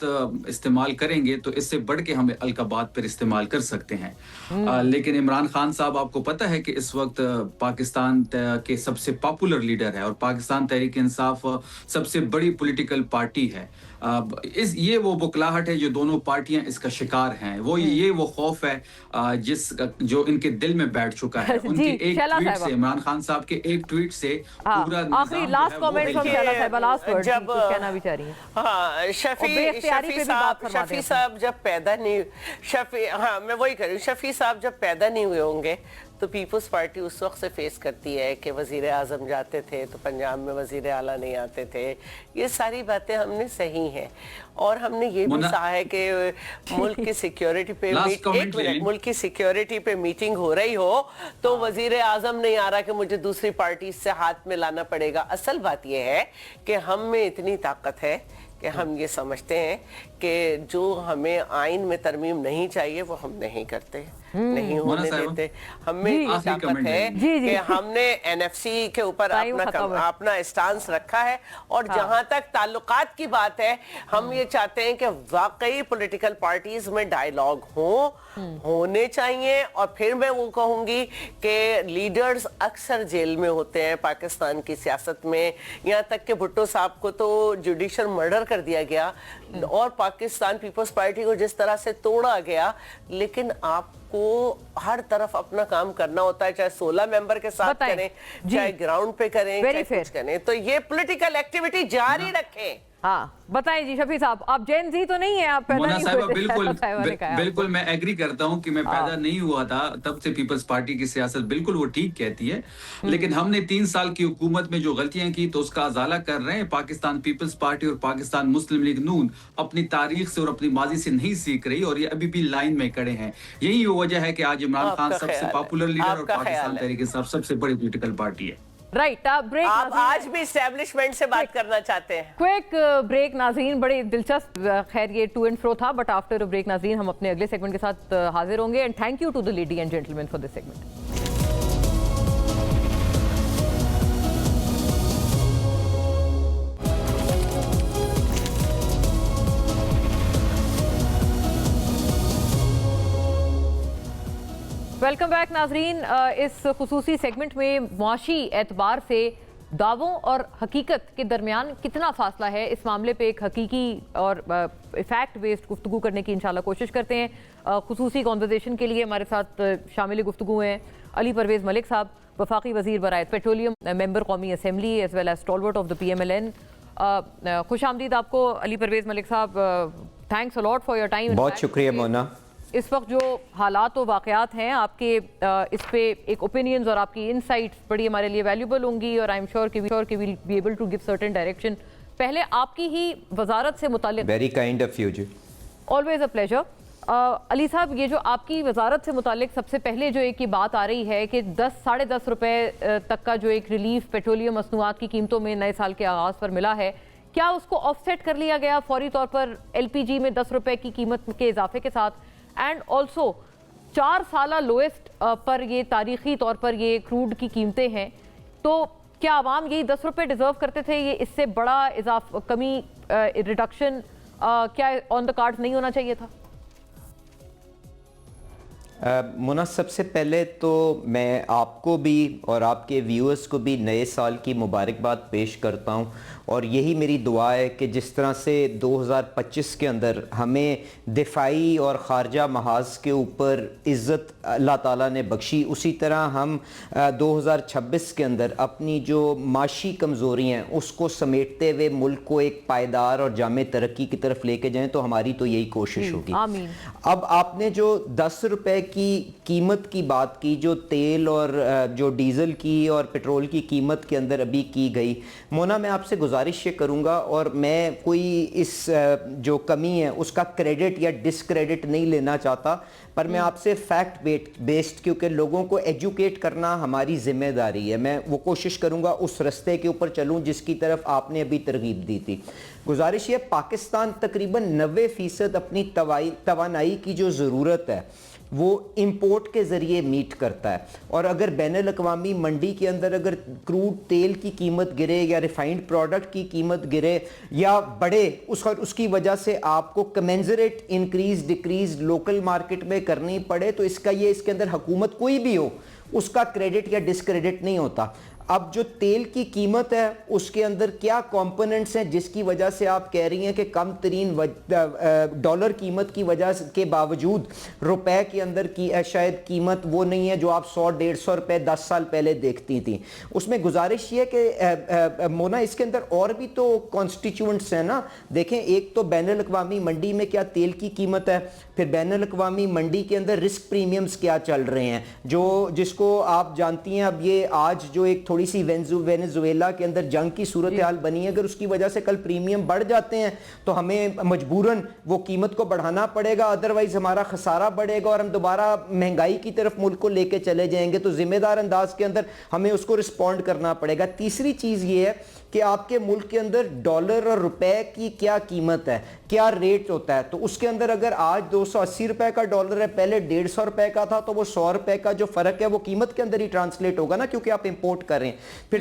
इस्तेमाल करेंगे तो इससे बढ़ के हम अलकबात पर इस्तेमाल कर सकते हैं। लेकिन इमरान खान साहब, आपको पता है कि इस वक्त पाकिस्तान के सबसे पॉपुलर लीडर है और पाकिस्तान तहरीक इंसाफ सबसे बड़ी पॉलिटिकल पार्टी है। یہ وہ بکلاہٹ ہے جو دونوں پارٹیاں اس کا شکار ہیں. یہ وہ خوف ہے جو ان کے دل میں بیٹھ چکا ہے. ان کے ایک ٹویٹ سے, عمران خان صاحب کے ایک ٹویٹ سے پورا آخری لاسٹ کامنٹ فرام شیلا صاحبہ, لاسٹ ورڈ کچھ کہنا بھی چاہ رہی ہیں. ہاں, شفیع صاحب جب پیدا نہیں, میں وہی کہہ رہی ہوں, شفیع صاحب جب پیدا نہیں ہوئے ہوں گے تو پیپلز پارٹی اس وقت سے فیس کرتی ہے کہ وزیر اعظم جاتے تھے تو پنجاب میں وزیر اعلیٰ نہیں آتے تھے. یہ ساری باتیں ہم نے صحیح ہیں, اور ہم نے یہ بھی کہا ہے کہ ملک کی سیکیورٹی پہ ملک کی سیکیورٹی پہ میٹنگ ہو رہی ہو تو وزیر اعظم نہیں آ رہا کہ مجھے دوسری پارٹی سے ہاتھ میں لانا پڑے گا. اصل بات یہ ہے کہ ہم میں اتنی طاقت ہے کہ ہم یہ سمجھتے ہیں کہ جو ہمیں آئین میں ترمیم نہیں چاہیے وہ ہم نہیں کرتے, نہیں ہونے دیتے. ہمیں طاقت ہے کہ ہم نے این ایف سی کے اوپر اپنا اسٹانس رکھا ہے, اور جہاں تک تعلقات کی بات ہے ہم یہ چاہتے ہیں کہ واقعی پولیٹیکل پارٹیز میں ڈائیلاگ ہونے چاہیے. اور پھر میں وہ کہوں گی کہ لیڈرز اکثر جیل میں ہوتے ہیں پاکستان کی سیاست میں, یہاں تک کہ بھٹو صاحب کو تو جوڈیشل مرڈر کر دیا گیا اور پاکستان پیپلز پارٹی کو جس طرح سے توڑا گیا. لیکن آپ کو ہر طرف اپنا کام کرنا ہوتا ہے, چاہے 16 ممبر کے ساتھ کریں, چاہے گراؤنڈ پہ کریں, چاہے کچھ کریں, تو یہ پولیٹیکل ایکٹیویٹی جاری رکھیں. ہاں بتائیں جی شفیع صاحب, آپ جین زی تو نہیں ہیں, آپ پیدا نہیں ہوئے تھے. بالکل میں ایگری کرتا ہوں کہ میں پیدا نہیں ہوا تھا تب سے پیپلز پارٹی کی سیاست بالکل وہ ٹھیک کہتی ہے, لیکن ہم نے 3 سال کی حکومت میں جو غلطیاں کی تو اس کا ازالہ کر رہے ہیں. پاکستان پیپلز پارٹی اور پاکستان مسلم لیگ نون اپنی تاریخ سے اور اپنی ماضی سے نہیں سیکھ رہی, اور یہ ابھی بھی لائن میں کھڑے ہیں. یہی وہ وجہ ہے کہ آج عمران خان سب سے پاپولر لیڈر اور پاکستان تحریک انصاف سب سے بڑی پولیٹیکل پارٹی ہے. رائٹ, آپ آج بھی اسٹیبلشمنٹ سے بات کرنا چاہتے ہیں. کوئک بریک ناظرین, بڑے دلچسپ, خیر یہ ٹو اینڈ فرو تھا, بٹ آفٹر بریک ناظرین ہم اپنے اگلے سیگمنٹ کے ساتھ حاضر ہوں گے. And thank you to the lady and gentleman for this segment. Welcome back ناظرین. اس خصوصی سیگمنٹ میں معاشی اعتبار سے دعووں اور حقیقت کے درمیان کتنا فاصلہ ہے, اس معاملے پہ ایک حقیقی اور فیکٹ بیسڈ گفتگو کرنے کی انشاءاللہ کوشش کرتے ہیں. خصوصی کانورزیشن کے لیے ہمارے ساتھ شامل گفتگو ہیں علی پرویز ملک صاحب, وفاقی وزیر برائے پیٹرولیم, ممبر قومی assembly, as well as stalwart of the P M L N. خوش آمدید آپ کو Ali Pervaiz Malik sahib. Thanks a lot for your time. بہت شکریہ مونا. اس وقت جو حالات و واقعات ہیں آپ کے, اس پہ ایک اوپینینز اور آپ کی انسائٹس بڑی ہمارے لیے ویلیوبل ہوں گی, اور آئی ایم شیور کہ we'll be able to give certain direction. پہلے آپ کی ہی وزارت سے متعلق, very kind of you ji, always a pleasure. Ali صاحب, یہ جو آپ کی وزارت سے متعلق سب سے پہلے جو ایک یہ بات آ رہی ہے کہ 10-10.5 روپے تک کا جو ایک ریلیف پیٹرولیم مصنوعات کی قیمتوں میں نئے سال کے آغاز پر ملا ہے, کیا اس کو آف سیٹ کر لیا گیا فوری طور پر ایل پی جی میں 10 روپے کی قیمت کے اضافے کے ساتھ؟ اینڈ آلسو 4 سالہ لوئسٹ پر یہ تاریخی طور پر یہ کروڈ کی قیمتیں ہیں, تو کیا عوام یہی 10 روپے ڈیزرو کرتے تھے؟ یہ اس سے بڑا اضافہ, کمی, ریڈکشن کیا آن دا کارڈ نہیں ہونا چاہیے تھا؟ مونا, سب سے پہلے تو میں آپ کو بھی اور آپ کے ویورز کو بھی نئے سال کی مبارکباد پیش کرتا ہوں, اور یہی میری دعا ہے کہ جس طرح سے 2025 کے اندر ہمیں دفاعی اور خارجہ محاذ کے اوپر عزت اللہ تعالیٰ نے بخشی, اسی طرح ہم 2026 کے اندر اپنی جو معاشی کمزوری ہیں اس کو سمیٹتے ہوئے ملک کو ایک پائیدار اور جامع ترقی کی طرف لے کے جائیں, تو ہماری تو یہی کوشش ہوگی. آمین. اب آپ نے جو 10 روپے کی قیمت کی بات کی, جو تیل اور جو ڈیزل کی اور پیٹرول کی قیمت کے اندر ابھی کی گئی, مونا میں آپ سے گزارش یہ کروں گا, اور میں کوئی اس جو کمی ہے اس کا کریڈٹ یا ڈسکریڈٹ نہیں لینا چاہتا, پر میں آپ سے فیکٹ بیسڈ, کیونکہ لوگوں کو ایجوکیٹ کرنا ہماری ذمہ داری ہے, میں وہ کوشش کروں گا اس رستے کے اوپر چلوں جس کی طرف آپ نے ابھی ترغیب دی تھی. گزارش یہ, پاکستان تقریباً 90% اپنی توانائی کی جو ضرورت ہے وہ امپورٹ کے ذریعے میٹ کرتا ہے, اور اگر بین الاقوامی منڈی کے اندر اگر کروڈ تیل کی قیمت گرے یا ریفائنڈ پروڈکٹ کی قیمت گرے یا بڑھے, اس کی وجہ سے آپ کو کمنزریٹ انکریز ڈکریز لوکل مارکیٹ میں کرنی پڑے, تو اس کے اندر حکومت کوئی بھی ہو اس کا کریڈٹ یا ڈسکریڈٹ نہیں ہوتا. اب جو تیل کی قیمت ہے اس کے اندر کیا کمپوننٹس ہیں جس کی وجہ سے آپ کہہ رہی ہیں کہ کم ترین ڈالر قیمت کی وجہ کے باوجود روپے کے اندر کی شاید قیمت وہ نہیں ہے جو آپ 100-150 روپے 10 سال پہلے دیکھتی تھیں. اس میں گزارش یہ کہ مونا اس کے اندر اور بھی تو کانسٹیچوئنٹس ہیں نا. دیکھیں ایک تو بین الاقوامی منڈی میں کیا تیل کی قیمت ہے, پھر بین الاقوامی منڈی کے اندر رسک پریمیمز کیا چل رہے ہیں جس کو آپ جانتی ہیں. اب یہ آج جو ایک تھوڑی سی وینزویلا کے اندر جنگ کی صورتحال بنی ہے, اگر اس کی وجہ سے کل پریمیم بڑھ جاتے ہیں تو ہمیں مجبوراً وہ قیمت کو بڑھانا پڑے گا, ادروائز ہمارا خسارہ بڑھے گا اور ہم دوبارہ مہنگائی کی طرف ملک کو لے کے چلے جائیں گے. تو ذمہ دار انداز کے اندر ہمیں اس کو رسپونڈ کرنا پڑے گا. تیسری چیز یہ ہے کہ آپ کے ملک کے اندر ڈالر اور روپے کی کیا قیمت ہے, کیا ریٹ ہوتا ہے. تو اس کے اندر اگر آج 280 روپے کا ڈالر ہے, پہلے 150 روپے کا تھا, تو وہ 100 روپے کا جو فرق ہے وہ قیمت کے اندر ہی ٹرانسلیٹ ہوگا نا, کیونکہ آپ امپورٹ کر رہے ہیں. پھر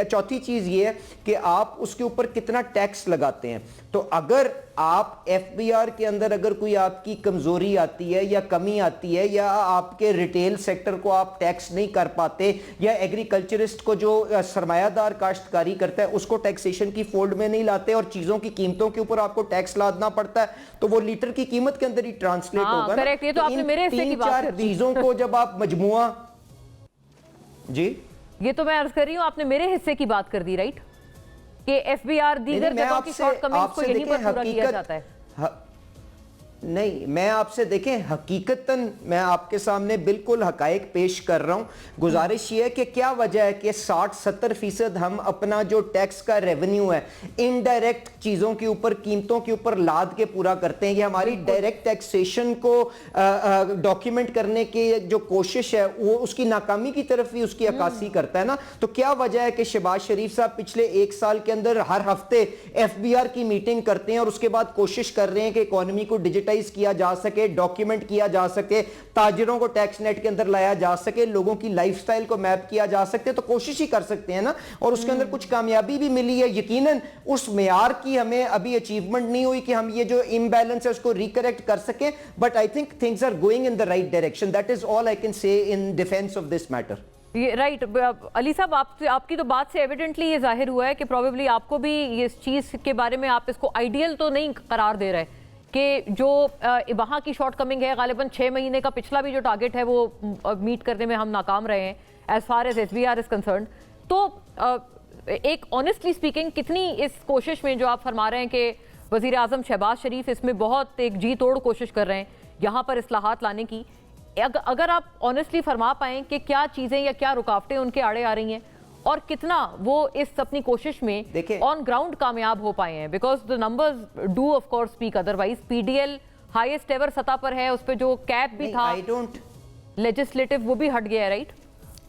چوتھی چیز یہ ہے کہ آپ اس کے اوپر کتنا ٹیکس لگاتے ہیں. تو اگر آپ ایف بی آر کے اندر اگر کوئی آپ کی کمزوری آتی ہے یا کمی آتی ہے, یا آپ کے ریٹیل سیکٹر کو آپ ٹیکس نہیں کر پاتے, یا ایگریکلچرسٹ کو جو سرمایہ دار کاشتکاری کرتا ہے اس کو ٹیکسیشن کی فولڈ میں نہیں لاتے اور چیزوں کی قیمتوں کے اوپر آپ کو ٹیکس لادنا پڑتا ہے, تو وہ لیٹر کی قیمت کے اندر ہی ٹرانسلیٹ ہوگا نا. یہ تو آپ نے میرے حصے کی بات کر دی. چیزوں کو جب آپ مجموعہ جی یہ تو میں عرض کر رہی ہوں, آپ نے میرے حصے کی بات کر دی, رائٹ, کہ ایف بی آر دیگر جگہوں کی شارٹ کمنگز کو یہیں پر پورا کیا جاتا ہے. نہیں, میں آپ سے دیکھیں حقیقتاً میں آپ کے سامنے بالکل حقائق پیش کر رہا ہوں. گزارش یہ ہے کہ کیا وجہ ہے کہ 60-70% ہم اپنا جو ٹیکس کا ریونیو ہے انڈائریکٹ چیزوں کے اوپر, قیمتوں کے اوپر لاد کے پورا کرتے ہیں. یہ ہماری ڈائریکٹ ٹیکسیشن کو ڈاکیومنٹ کرنے کی جو کوشش ہے وہ اس کی ناکامی کی طرف بھی اس کی عکاسی کرتا ہے نا. تو کیا وجہ ہے کہ شہباز شریف صاحب پچھلے 1 سال کے اندر ہر ہفتے ایف بی آر کی میٹنگ کرتے ہیں اور اس کے بعد کوشش کر رہے ہیں کہ اکانومی کو ڈیجیٹائز کیا جا سکے, ڈاکیومنٹ کیا جا سکے, تاجروں کو ٹیکس نیٹ کے اندر لایا جا سکے, لوگوں کی لائف سٹائل کو میپ کیا جا سکتے. تو کوشش ہی کر سکتے ہیں نا, اور اس کے اندر کچھ کامیابی بھی ملی ہے. یقیناً اس معیار کی ہمیں ابھی اچیومنٹ نہیں ہوئی کہ ہم یہ جو امبیلنس ہے اس کو ریکریکٹ کر سکیں, but I think things are going in the right direction. That is all I can say in defence of this matter. Right, Ali صاحب آپ کی تو بات سے ایویڈنٹلی یہ ظاہر ہوا ہے کہ پروبیبلی آپ کو بھی اس چیز کے بارے میں آپ اس کو آئیڈیل تو نہیں قرار دے رہے کہ جو وہاں کی شارٹ کمنگ ہے, غالباً 6 مہینے کا پچھلا بھی جو ٹارگٹ ہے وہ میٹ کرنے میں ہم ناکام رہے ہیں as far as S B R is concerned. تو ایک آنیسٹلی اسپیکنگ کتنی اس کوشش میں جو آپ فرما رہے ہیں کہ وزیر اعظم شہباز شریف اس میں بہت ایک جی توڑ کوشش کر رہے ہیں یہاں پر اصلاحات لانے کی, اگر آپ آنیسٹلی فرما پائیں کہ کیا چیزیں یا کیا رکاوٹیں ان کے آڑے آ رہی ہیں اور کتنا وہ اس اپنی کوشش میں آن گراؤنڈ کامیاب ہو پائے ہیں, because the numbers do of course speak otherwise. P D L highest ever سطح پر ہے, اس پہ جو کیپ بھی تھا لیجسلیٹو وہ بھی ہٹ گیا ہے, right.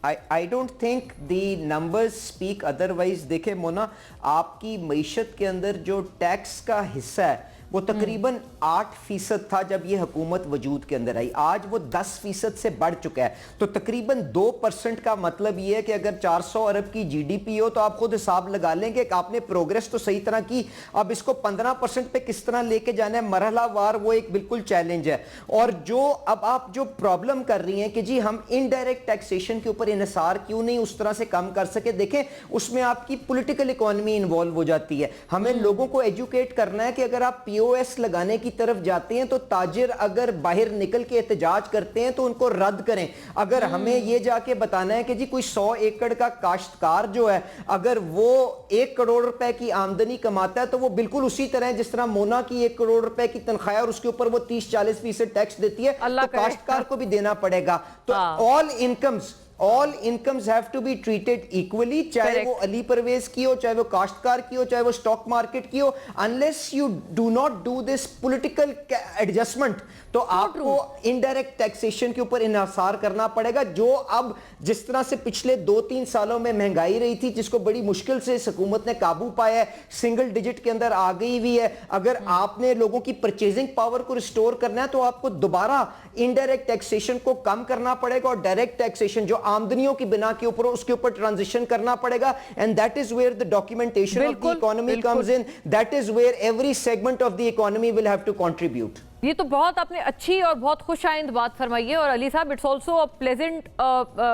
I don't think the numbers speak otherwise. دیکھیں مونا, آپ کی معیشت کے اندر جو ٹیکس کا حصہ ہے وہ تقریباً 8% تھا جب یہ حکومت وجود کے اندر آئی, آج وہ 10% سے بڑھ چکا ہے. تو تقریباً 2% کا مطلب یہ ہے کہ اگر 400 ارب کی جی ڈی پی ہو تو آپ خود حساب لگا لیں کہ آپ نے پروگریس تو صحیح طرح کی, اب اس کو 15% پہ کس طرح لے کے جانا ہے مرحلہ وار, وہ ایک بالکل چیلنج ہے. اور جو اب آپ جو پرابلم کر رہی ہیں کہ جی ہم انڈائریکٹ ٹیکسیشن کے اوپر انحصار کیوں نہیں اس طرح سے کم کر سکے, دیکھیں اس میں آپ کی پولیٹیکل اکانومی انوالو ہو جاتی ہے. ہمیں لوگوں کو ایجوکیٹ کرنا ہے کہ اگر آپ پی او ایس لگانے کی طرف جاتے ہیں تو تاجر اگر باہر نکل کے احتجاج کرتے ہیں تو ان کو رد کریں. اگر ہمیں یہ جا کے بتانا ہے کہ جی کوئی 100 ایکڑ کا کاشتکار جو ہے اگر وہ 1 کروڑ روپے کی آمدنی کماتا ہے تو وہ بالکل اسی طرح جس طرح مونا کی 1 کروڑ روپے کی تنخواہ اور اس کے اوپر وہ 30-40% ٹیکس دیتی ہے, تو کاشتکار کو بھی دینا پڑے گا. تو all incomes have to be treated equally, چاہے وہ علی پرویز کی ہو, چاہے وہ کاشتکار کی ہو, چاہے وہ سٹاک مارکیٹ کی ہو. unless you do not do this political adjustment تو آپ کو انڈائریکٹ ٹیکسیشن کے اوپر انحصار کرنا پڑے گا, جو اب جس طرح سے پچھلے 2-3 سالوں میں مہنگائی رہی تھی جس کو بڑی مشکل سے اس حکومت نے قابو پایا ہے, سنگل ڈیجٹ کے اندر آ گئی ہوئی ہے. اگر آپ نے لوگوں کی پرچیزنگ پاور کو ریسٹور کرنا ہے تو آپ کو دوبارہ انڈائریکٹ ٹیکسیشن کو کم کرنا پڑے گا اور ڈائریکٹ ٹیکسیشن جو آمدنیوں کی بنا کے اوپر اس کے اوپر ٹرانزیشن کرنا پڑے گا. And that is where the documentation of the economy comes in. That is where every segment of the economy will have to contribute. یہ تو بہت آپ نے اچھی اور بہت خوش آئند بات فرمائی ہے, اور علی صاحب اٹس آلسو پلیزنٹ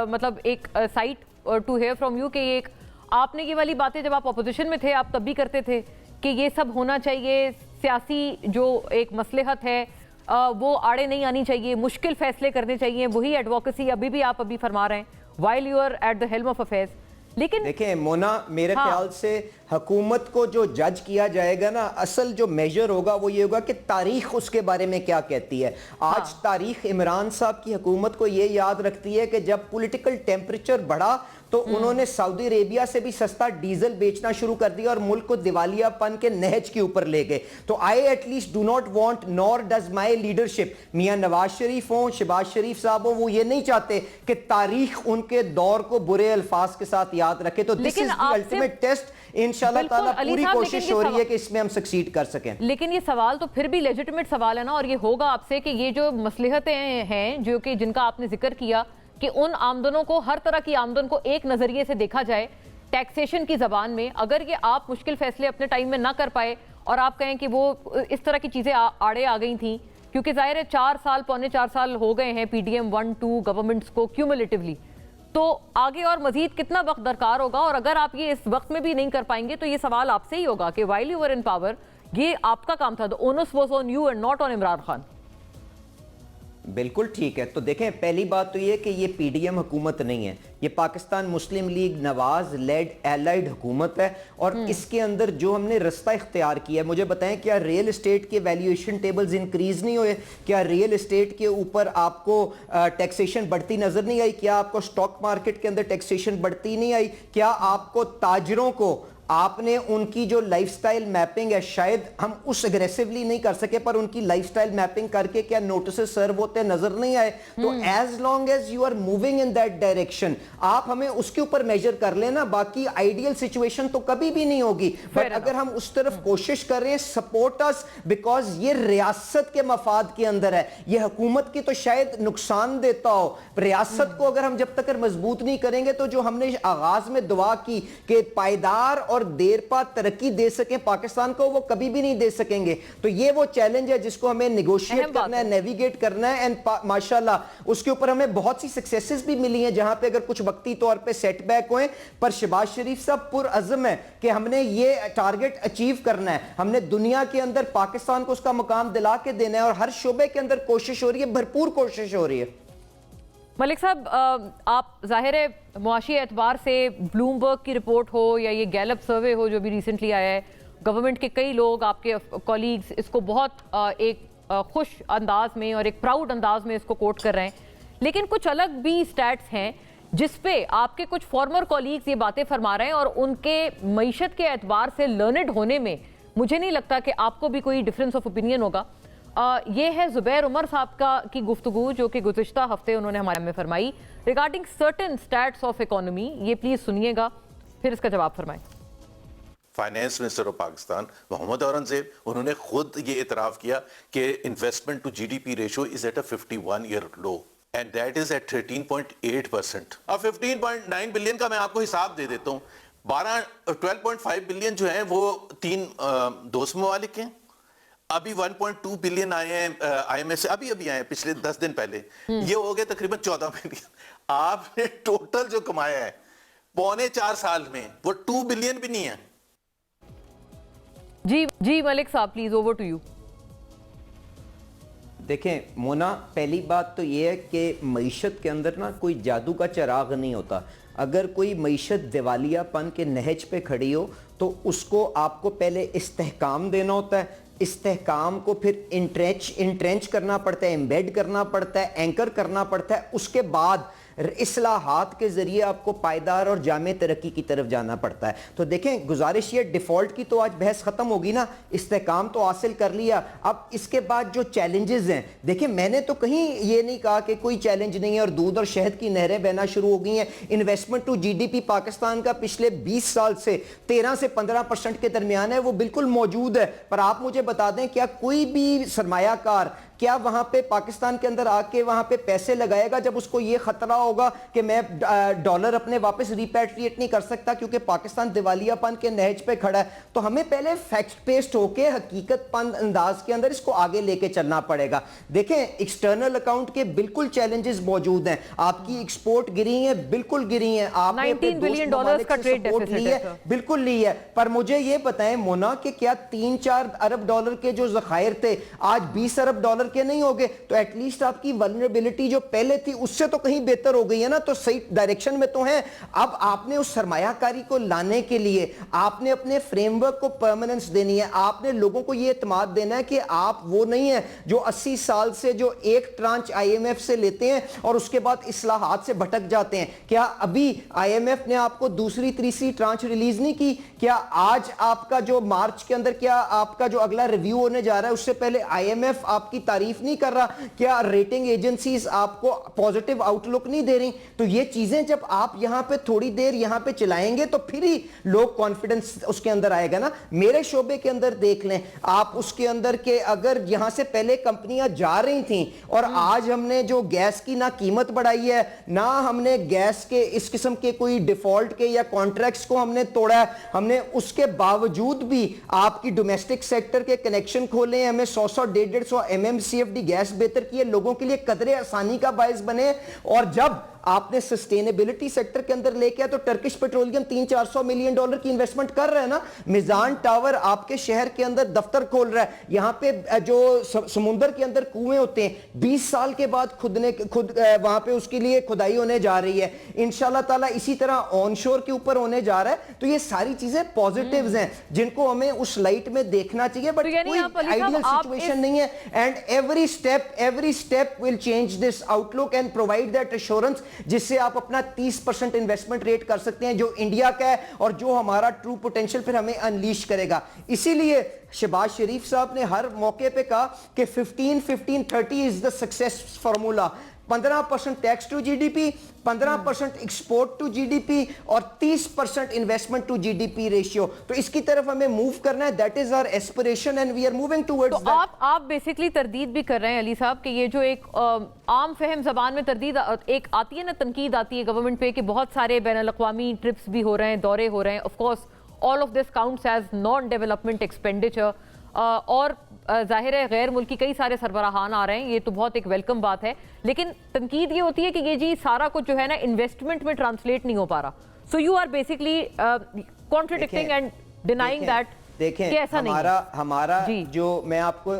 مطلب ایک sight to hear from you कि एक आपने ये वाली बातें जब आप अपोजिशन में थे आप तब भी करते थे कि ये सब होना चाहिए, सियासी जो एक मसलहत है वो आड़े नहीं आनी चाहिए, मुश्किल फैसले करने चाहिए, वही एडवोकेसी अभी भी आप अभी फरमा रहे हैं while you are at the helm of affairs. लेकिन देखें मोना, मेरे ख्याल से हुकूमत को जो जज किया जाएगा ना, असल जो मेजर होगा वो ये होगा कि तारीख उसके बारे में क्या कहती है। आज तारीख इमरान साहब की हुकूमत को ये याद रखती है कि जब पॉलिटिकल टेम्परेचर बढ़ा तो उन्होंने सऊदी अरेबिया से भी सस्ता डीजल बेचना शुरू कर दिया और मुल्क को दिवालियापन के नहज के ऊपर ले गए। तो I at least do not want nor does my leadership, मियां नवाज शरीफ हो, शहबाज शरीफ साहब हो, वो ये नहीं चाहते कि तारीख उनके दौर को बुरे अल्फाज के साथ याद रखे। तो this is the ultimate test. इंशाल्लाह ताला पूरी कोशिश हो रही है कि इसमें हम सक्सीड कर सकें। लेकिन ये सवाल तो फिर भी लेजिटिमेट सवाल है ना, और ये होगा आपसे कि ये जो मसलहतें हैं जो कि जिनका आपने जिक्र किया कि उन आमदनों को, हर तरह की आमदन को एक नजरिए से देखा जाए टैक्सेशन की जबान में, अगर ये आप मुश्किल फैसले अपने टाइम में ना कर पाए और आप कहें कि वो इस तरह की चीजें आड़े आ गई थी, क्योंकि जाहिर है 4 साल, पौने 4 साल हो गए हैं PDM 1-2 गवर्नमेंट्स को क्यूमुलेटिवली, तो आगे और मजीद कितना वक्त दरकार होगा? और अगर आप ये इस वक्त में भी नहीं कर पाएंगे तो ये सवाल आपसे ही होगा कि while you were in power, ये आपका काम था, the onus was on you and not on Imran Khan. बिल्कुल ठीक है। तो देखें, पहली बात तो ये कि ये PDM हुकूमत नहीं है, ये पाकिस्तान मुस्लिम लीग नवाज लेड एलाइड हुकूमत है। और इसके अंदर जो हमने रास्ता इख्तियार किया है, मुझे बताएं क्या रियल एस्टेट के वैल्यूएशन टेबल्स इंक्रीज नहीं हुए? क्या रियल एस्टेट के ऊपर आपको टैक्सेशन बढ़ती नजर नहीं आई? क्या आपको स्टॉक मार्केट के अंदर टैक्सेशन बढ़ती नहीं आई? क्या आपको ताजरों को आपने उनकी जो लाइफस्टाइल मैपिंग है, शायद हम उस एग्रेसिवली नहीं कर सके पर उनकी लाइफस्टाइल मैपिंग करके क्या नोटिस सर्व होते नजर नहीं आए? तो as long as you are moving in that direction, आप हमें उसके ऊपर मेजर कर लेना, बाकी आइडियल सिचुएशन तो कभी भी नहीं होगी। बट अगर हम उस तरफ कोशिश कर रहे हैं, सपोर्ट अस, बिकॉज ये रियासत के मफाद के अंदर है, ये हुकूमत की तो शायद नुकसान देता हो, रियासत को अगर हम जब तक मजबूत नहीं करेंगे तो जो हमने आगाज में दुआ की कि पायदार और देर पा तरक्की दे सकें पाकिस्तान को, वो कभी भी नहीं दे सकेंगे। तो ये वो चैलेंज है जिसको हमें नेगोशिएट करना है, नेविगेट करना है। एंड माशाल्लाह उसके ऊपर हमें बहुत सी सक्सेसेस भी मिली हैं, जहां पे अगर कुछ वक्ती तौर पे सेटबैक हुए, पर शहबाज शरीफ साहब पुरअज़्म है कि हमने ये टारगेट अचीव करना है। हमने दुनिया के अंदर पाकिस्तान को उसका मुकाम दिला के देना है और हर शोबे के अंदर कोशिश हो रही है, भरपूर कोशिश हो रही है। मलिक साहब, आप जाहिर है मुआशी एतबार से ब्लूमबर्ग की रिपोर्ट हो या ये गैलप सर्वे हो जो भी रिसेंटली आया है, गवर्नमेंट के कई लोग, आपके कॉलीग्स इसको बहुत एक खुश अंदाज में और एक प्राउड अंदाज में इसको कोट कर रहे हैं, लेकिन कुछ अलग भी स्टैट्स हैं जिस पे आपके कुछ फॉर्मर कॉलीग्स ये बातें फरमा रहे हैं और उनके मईशत के एतबार से लर्नड होने में मुझे नहीं लगता कि आपको भी कोई डिफरेंस ऑफ ओपिनियन होगा। ये है जुबैर उमर साहब की गुफ्तगू जो कि गुज़िश्ता हफ्ते उन्होंने हमारे में फरमाई regarding certain stats of economy. ये प्लीज सुनिएगा, फिर इसका जवाब फरमाएं। Finance minister of Pakistan Mohammad Aurangzeb, उन्होंने खुद ये इतराफ़ किया कि investment to GDP ratio is at a 51 year low and that is at 13.8%। अब 15.9 बिलियन का मैं आपको हिसाब दे देता हूँ। 12.5 बिलियन जो है वो 3 दोस्त ममालिक हैं। अभी 1.2 बिलियन आए हैं IMF से, अभी आए हैं पिछले 10 दिन पहले, ये हो गए तकरीबन 14 बिलियन। आपने टोटल जो कमाया है पौने 4 साल में वो 2 बिलियन भी नहीं है। जी मलिक साहब, प्लीज ओवर टू यू। देखें मोना, पहली बात तो ये है कि मईशत के अंदर ना कोई जादू का चिराग नहीं होता। अगर कोई मईशत दिवालियापन के नहज पे खड़ी हो तो उसको आपको पहले इस्तेहकाम देना होता है, इस्तेहकाम को फिर इंट्रेंच करना पड़ता है, एम्बेड करना पड़ता है, एंकर करना पड़ता है, उसके बाद इस्लाहात के जरिए आपको पायदार और जामे तरक्की की तरफ जाना पड़ता है। तो देखें, गुजारिश ये डिफ़ॉल्ट की तो आज बहस ख़त्म होगी ना, इस्तेहकाम तो हासिल कर लिया। अब इसके बाद जो चैलेंजेस हैं, देखिए मैंने तो कहीं ये नहीं कहा कि कोई चैलेंज नहीं है और दूध और शहद की नहरें बहना शुरू हो गई हैं। इन्वेस्टमेंट टू GDP पाकिस्तान का पिछले 20 साल से 13 से 15% के दरमियान है, वो बिल्कुल मौजूद है। पर आप मुझे बता दें, क्या कोई भी सरमायाकार کیا وہاں پہ پاکستان کے اندر آ کے وہاں پہ پیسے لگائے گا جب اس کو یہ خطرہ ہوگا کہ میں ڈالر اپنے واپس ریپیٹریٹ نہیں کر سکتا کیونکہ پاکستان دیوالیہ پن کے نہج پہ کھڑا ہے؟ تو ہمیں پہلے فیکٹ بیسڈ ہو کے حقیقت پند انداز کے اندر اس کو آگے لے کے چلنا پڑے گا. دیکھیں ایکسٹرنل اکاؤنٹ کے بالکل چیلنجز موجود ہیں. آپ کی ایکسپورٹ گری ہیں, بالکل گری ہیں. آپ نے $19 بلین کا ٹریڈ ڈیفیسٹ لی ہے, بالکل لی ہے. پر مجھے یہ بتائیں مونا کہ کیا 3-4 ارب ڈالر کے جو ذخائر تھے آج 20 ارب ڈالر کے نہیں ہوگے؟ تو ایٹ لیسٹ آپ کی ولنریبلٹی جو پہلے تھی اس سے تو کہیں بہتر ہو گئی ہے نا, تو صحیح ڈائریکشن میں تو ہیں. اب آپ نے اس سرمایہ کاری کو لانے کے لیے آپ نے اپنے فریم ورک کو پرماننس دینی ہے. آپ نے لوگوں کو یہ اعتماد دینا ہے کہ آپ وہ نہیں ہیں جو 80 سال سے جو ایک ٹرانچ آئی ایم ایف سے لیتے ہیں اور اس کے بعد اصلاحات سے بھٹک جاتے ہیں. کیا ابھی آئی ایم ایف نے آپ کو دوسری تیسری ٹرانچ ریلیز نہیں کی؟ کیا آج آپ کا جو مارچ کے اندر کیا آپ کا جو اگلا ریویو ہونے جا رہا ہے اس سے پہلے آئی ایم ایف آپ کی تعریف نہیں کر رہا؟ کیا ریٹنگ ایجنسیز آپ کو پوزیٹیو آؤٹ لک نہیں دے رہی؟ تو یہ چیزیں جب آپ یہاں پہ تھوڑی دیر یہاں پہ چلائیں گے تو پھر ہی لوگ کانفیڈنس اس کے اندر آئے گا نا. میرے شعبے کے اندر دیکھ لیں آپ اس کے اندر کہ اگر یہاں سے پہلے کمپنیاں جا رہی تھیں اور آج ہم نے جو گیس کی نہ قیمت بڑھائی ہے نہ ہم نے گیس کے اس قسم کے کوئی ڈیفالٹ کے یا کانٹریکٹس کو ہم نے توڑا ہے, ہم نے اس کے باوجود بھی آپ کی ڈومیسٹک سیکٹر کے کنیکشن کھولے ہیں, ہمیں 100-150 MMCFD گیس بہتر کی ہے, لوگوں کے لیے قدرے آسانی کا باعث بنے. اور جب آپ نے سسٹینیبلٹی سیکٹر کے اندر لے کے آئے تو ٹرکش پیٹرولیم $300-400 ملین کی انویسٹمنٹ کر رہے ہیں نا. میزان ٹاور آپ کے شہر کے اندر دفتر کھول رہا ہے. یہاں پہ جو سمندر کے اندر کنویں ہوتے ہیں 20 سال کے بعد خود وہاں پہ اس کے لیے کھدائی ہونے جا رہی ہے. انشاءاللہ تعالیٰ اسی طرح آن شور کے اوپر ہونے جا رہا ہے. تو یہ ساری چیزیں پازیٹیوز ہیں جن کو ہمیں اس لائٹ میں دیکھنا چاہیے, بٹ کوئی آئیڈیل سچویشن نہیں ہے. And every step will change this outlook and provide that assurance جس سے آپ اپنا 30% انویسٹمنٹ ریٹ کر سکتے ہیں جو انڈیا کا ہے اور جو ہمارا ٹرو پوٹینشیل پھر ہمیں انلیش کرے گا. اسی لیے شہباز شریف صاحب نے ہر موقع پہ کہا کہ 15-15-30 is the success formula. 15% tax to G D P, 15% export to G D P اور 30% investment to G D P ratio. تو اس کی طرف ہمیں موو کرنا ہے. That is our aspiration and we are moving towards that. تو آپ بیسیکلی تردید بھی کر رہے ہیں علی صاحب کہ یہ جو ایک عام فہم زبان میں تردید ایک آتی ہے نا, تنقید آتی ہے گورنمنٹ پہ کہ بہت سارے بین الاقوامی ٹرپس بھی ہو رہے ہیں, دورے ہو رہے ہیں. Of course all of this counts as non development expenditure, اور ظاہر ہے غیر ملکی کئی سارے سربراہان آ رہے ہیں, یہ تو بہت ایک ویلکم بات ہے. لیکن تنقید یہ ہوتی ہے کہ یہ جی سارا کچھ جو ہے نا انویسٹمنٹ میں ٹرانسلیٹ نہیں ہو پا رہا. So you are basically contradicting and denying that. دیکھیں ہمارا جو میں آپ کو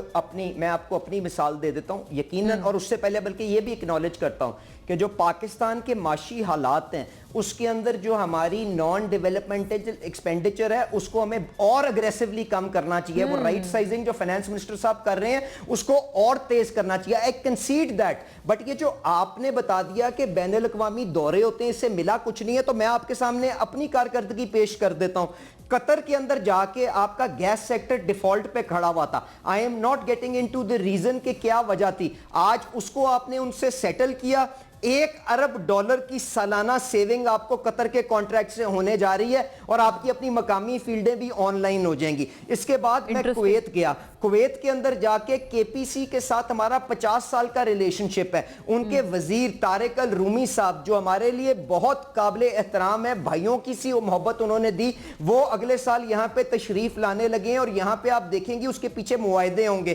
اپنی مثال دے دیتا ہوں یقیناً, اور اس سے پہلے بلکہ یہ بھی اکنالج کرتا ہوں کہ جو پاکستان کے معاشی حالات ہیں اس کے اندر جو ہماری نان ڈیولپمنٹل ایکسپینڈیچر ہے اس کو ہمیں اور اگریسولی کم کرنا چاہیے. وہ رائٹ سائزنگ جو فائنانس منسٹر صاحب کر رہے ہیں اس کو اور تیز کرنا چاہیے. آئی کنسیڈ دیٹ. بٹ یہ جو آپ نے بتا دیا کہ بین الاقوامی دورے ہوتے ہیں اس سے ملا کچھ نہیں ہے, تو میں آپ کے سامنے اپنی کارکردگی پیش کر دیتا ہوں. قطر کے اندر جا کے آپ کا گیس سیکٹر ڈیفالٹ پہ کھڑا ہوا تھا. I am not getting into the reason کہ کیا وجہ تھی. آج اس کو آپ نے ان سے سیٹل کیا. $1 ارب کی سالانہ سیونگ آپ کو قطر کے کانٹریکٹ سے ہونے جا رہی ہے اور آپ کی اپنی مقامی فیلڈیں بھی آن لائن ہو جائیں گی. اس کے بعد میں کویت گیا. کویت کے اندر جا کے کے پی سی کے ساتھ ہمارا 50 سال کا ریلیشن شپ ہے. ان کے وزیر طارق الرومی صاحب جو ہمارے لیے بہت قابل احترام ہے, بھائیوں کی سی محبت انہوں نے دی, وہ اگلے سال یہاں پہ تشریف لانے لگے ہیں. اور یہاں پہ آپ دیکھیں گے اس کے پیچھے معاہدے ہوں گے.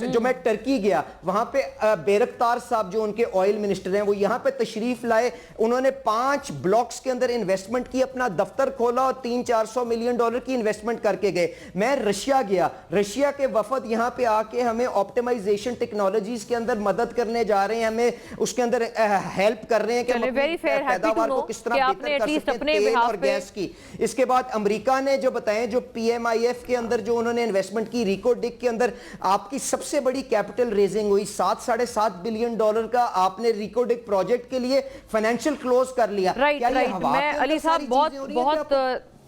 جو میں ٹرکی گیا وہاں پہ بیرکتار صاحب جو ان کے آئل منسٹر ہیں وہ یہاں پہ تشریف لائے. انہوں نے 5 بلاکس کے اندر انویسٹمنٹ کی, اپنا دفتر کھولا اور $300-400 ملین کی انویسٹمنٹ کر کے گئے. میں رشیا گیا. رشیا کے وفد یہاں پہ آ کے ہمیں آپٹیمائزیشن ٹیکنالوجیز کے اندر مدد کرنے جا رہے ہیں, ہمیں اس کے اندر ہیلپ کر رہے ہیں کہ ہم اپنی پیداوار کو کس طرح بہتر کر سکتے ہیں, تیل اور گیس کی. اس کے بعد امریکہ نے جو بتائیں جو پی ایم آئی ایف کے اندر جو انہوں نے انویسٹمنٹ کی, ریکو ڈک کے اندر آپ کی سب سے بڑی کیپٹل ریزنگ ہوئی. $7.5 بلین کا آپ نے ریکو ڈک پروجیکٹ کے لیے فائنینشیل کلوز کر لیا. میں علی صاحب بہت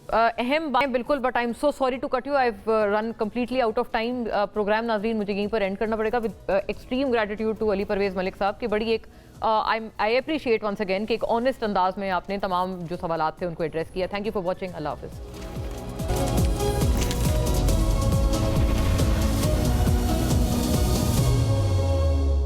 اہم بات بالکل, but I am so sorry to cut you, I have run completely out of time. Programme ناظرین مجھے یہیں پر اینڈ کرنا پڑے گا. With extreme gratitude to Ali Pervaiz Malik صاحب کی بڑی ایک آئی اپریشیٹ ونس اگین کہ ایک آنیسٹ انداز میں آپ نے تمام جو سوالات تھے ان کو ایڈریس کیا. Thank you for watching. اللہ حافظ.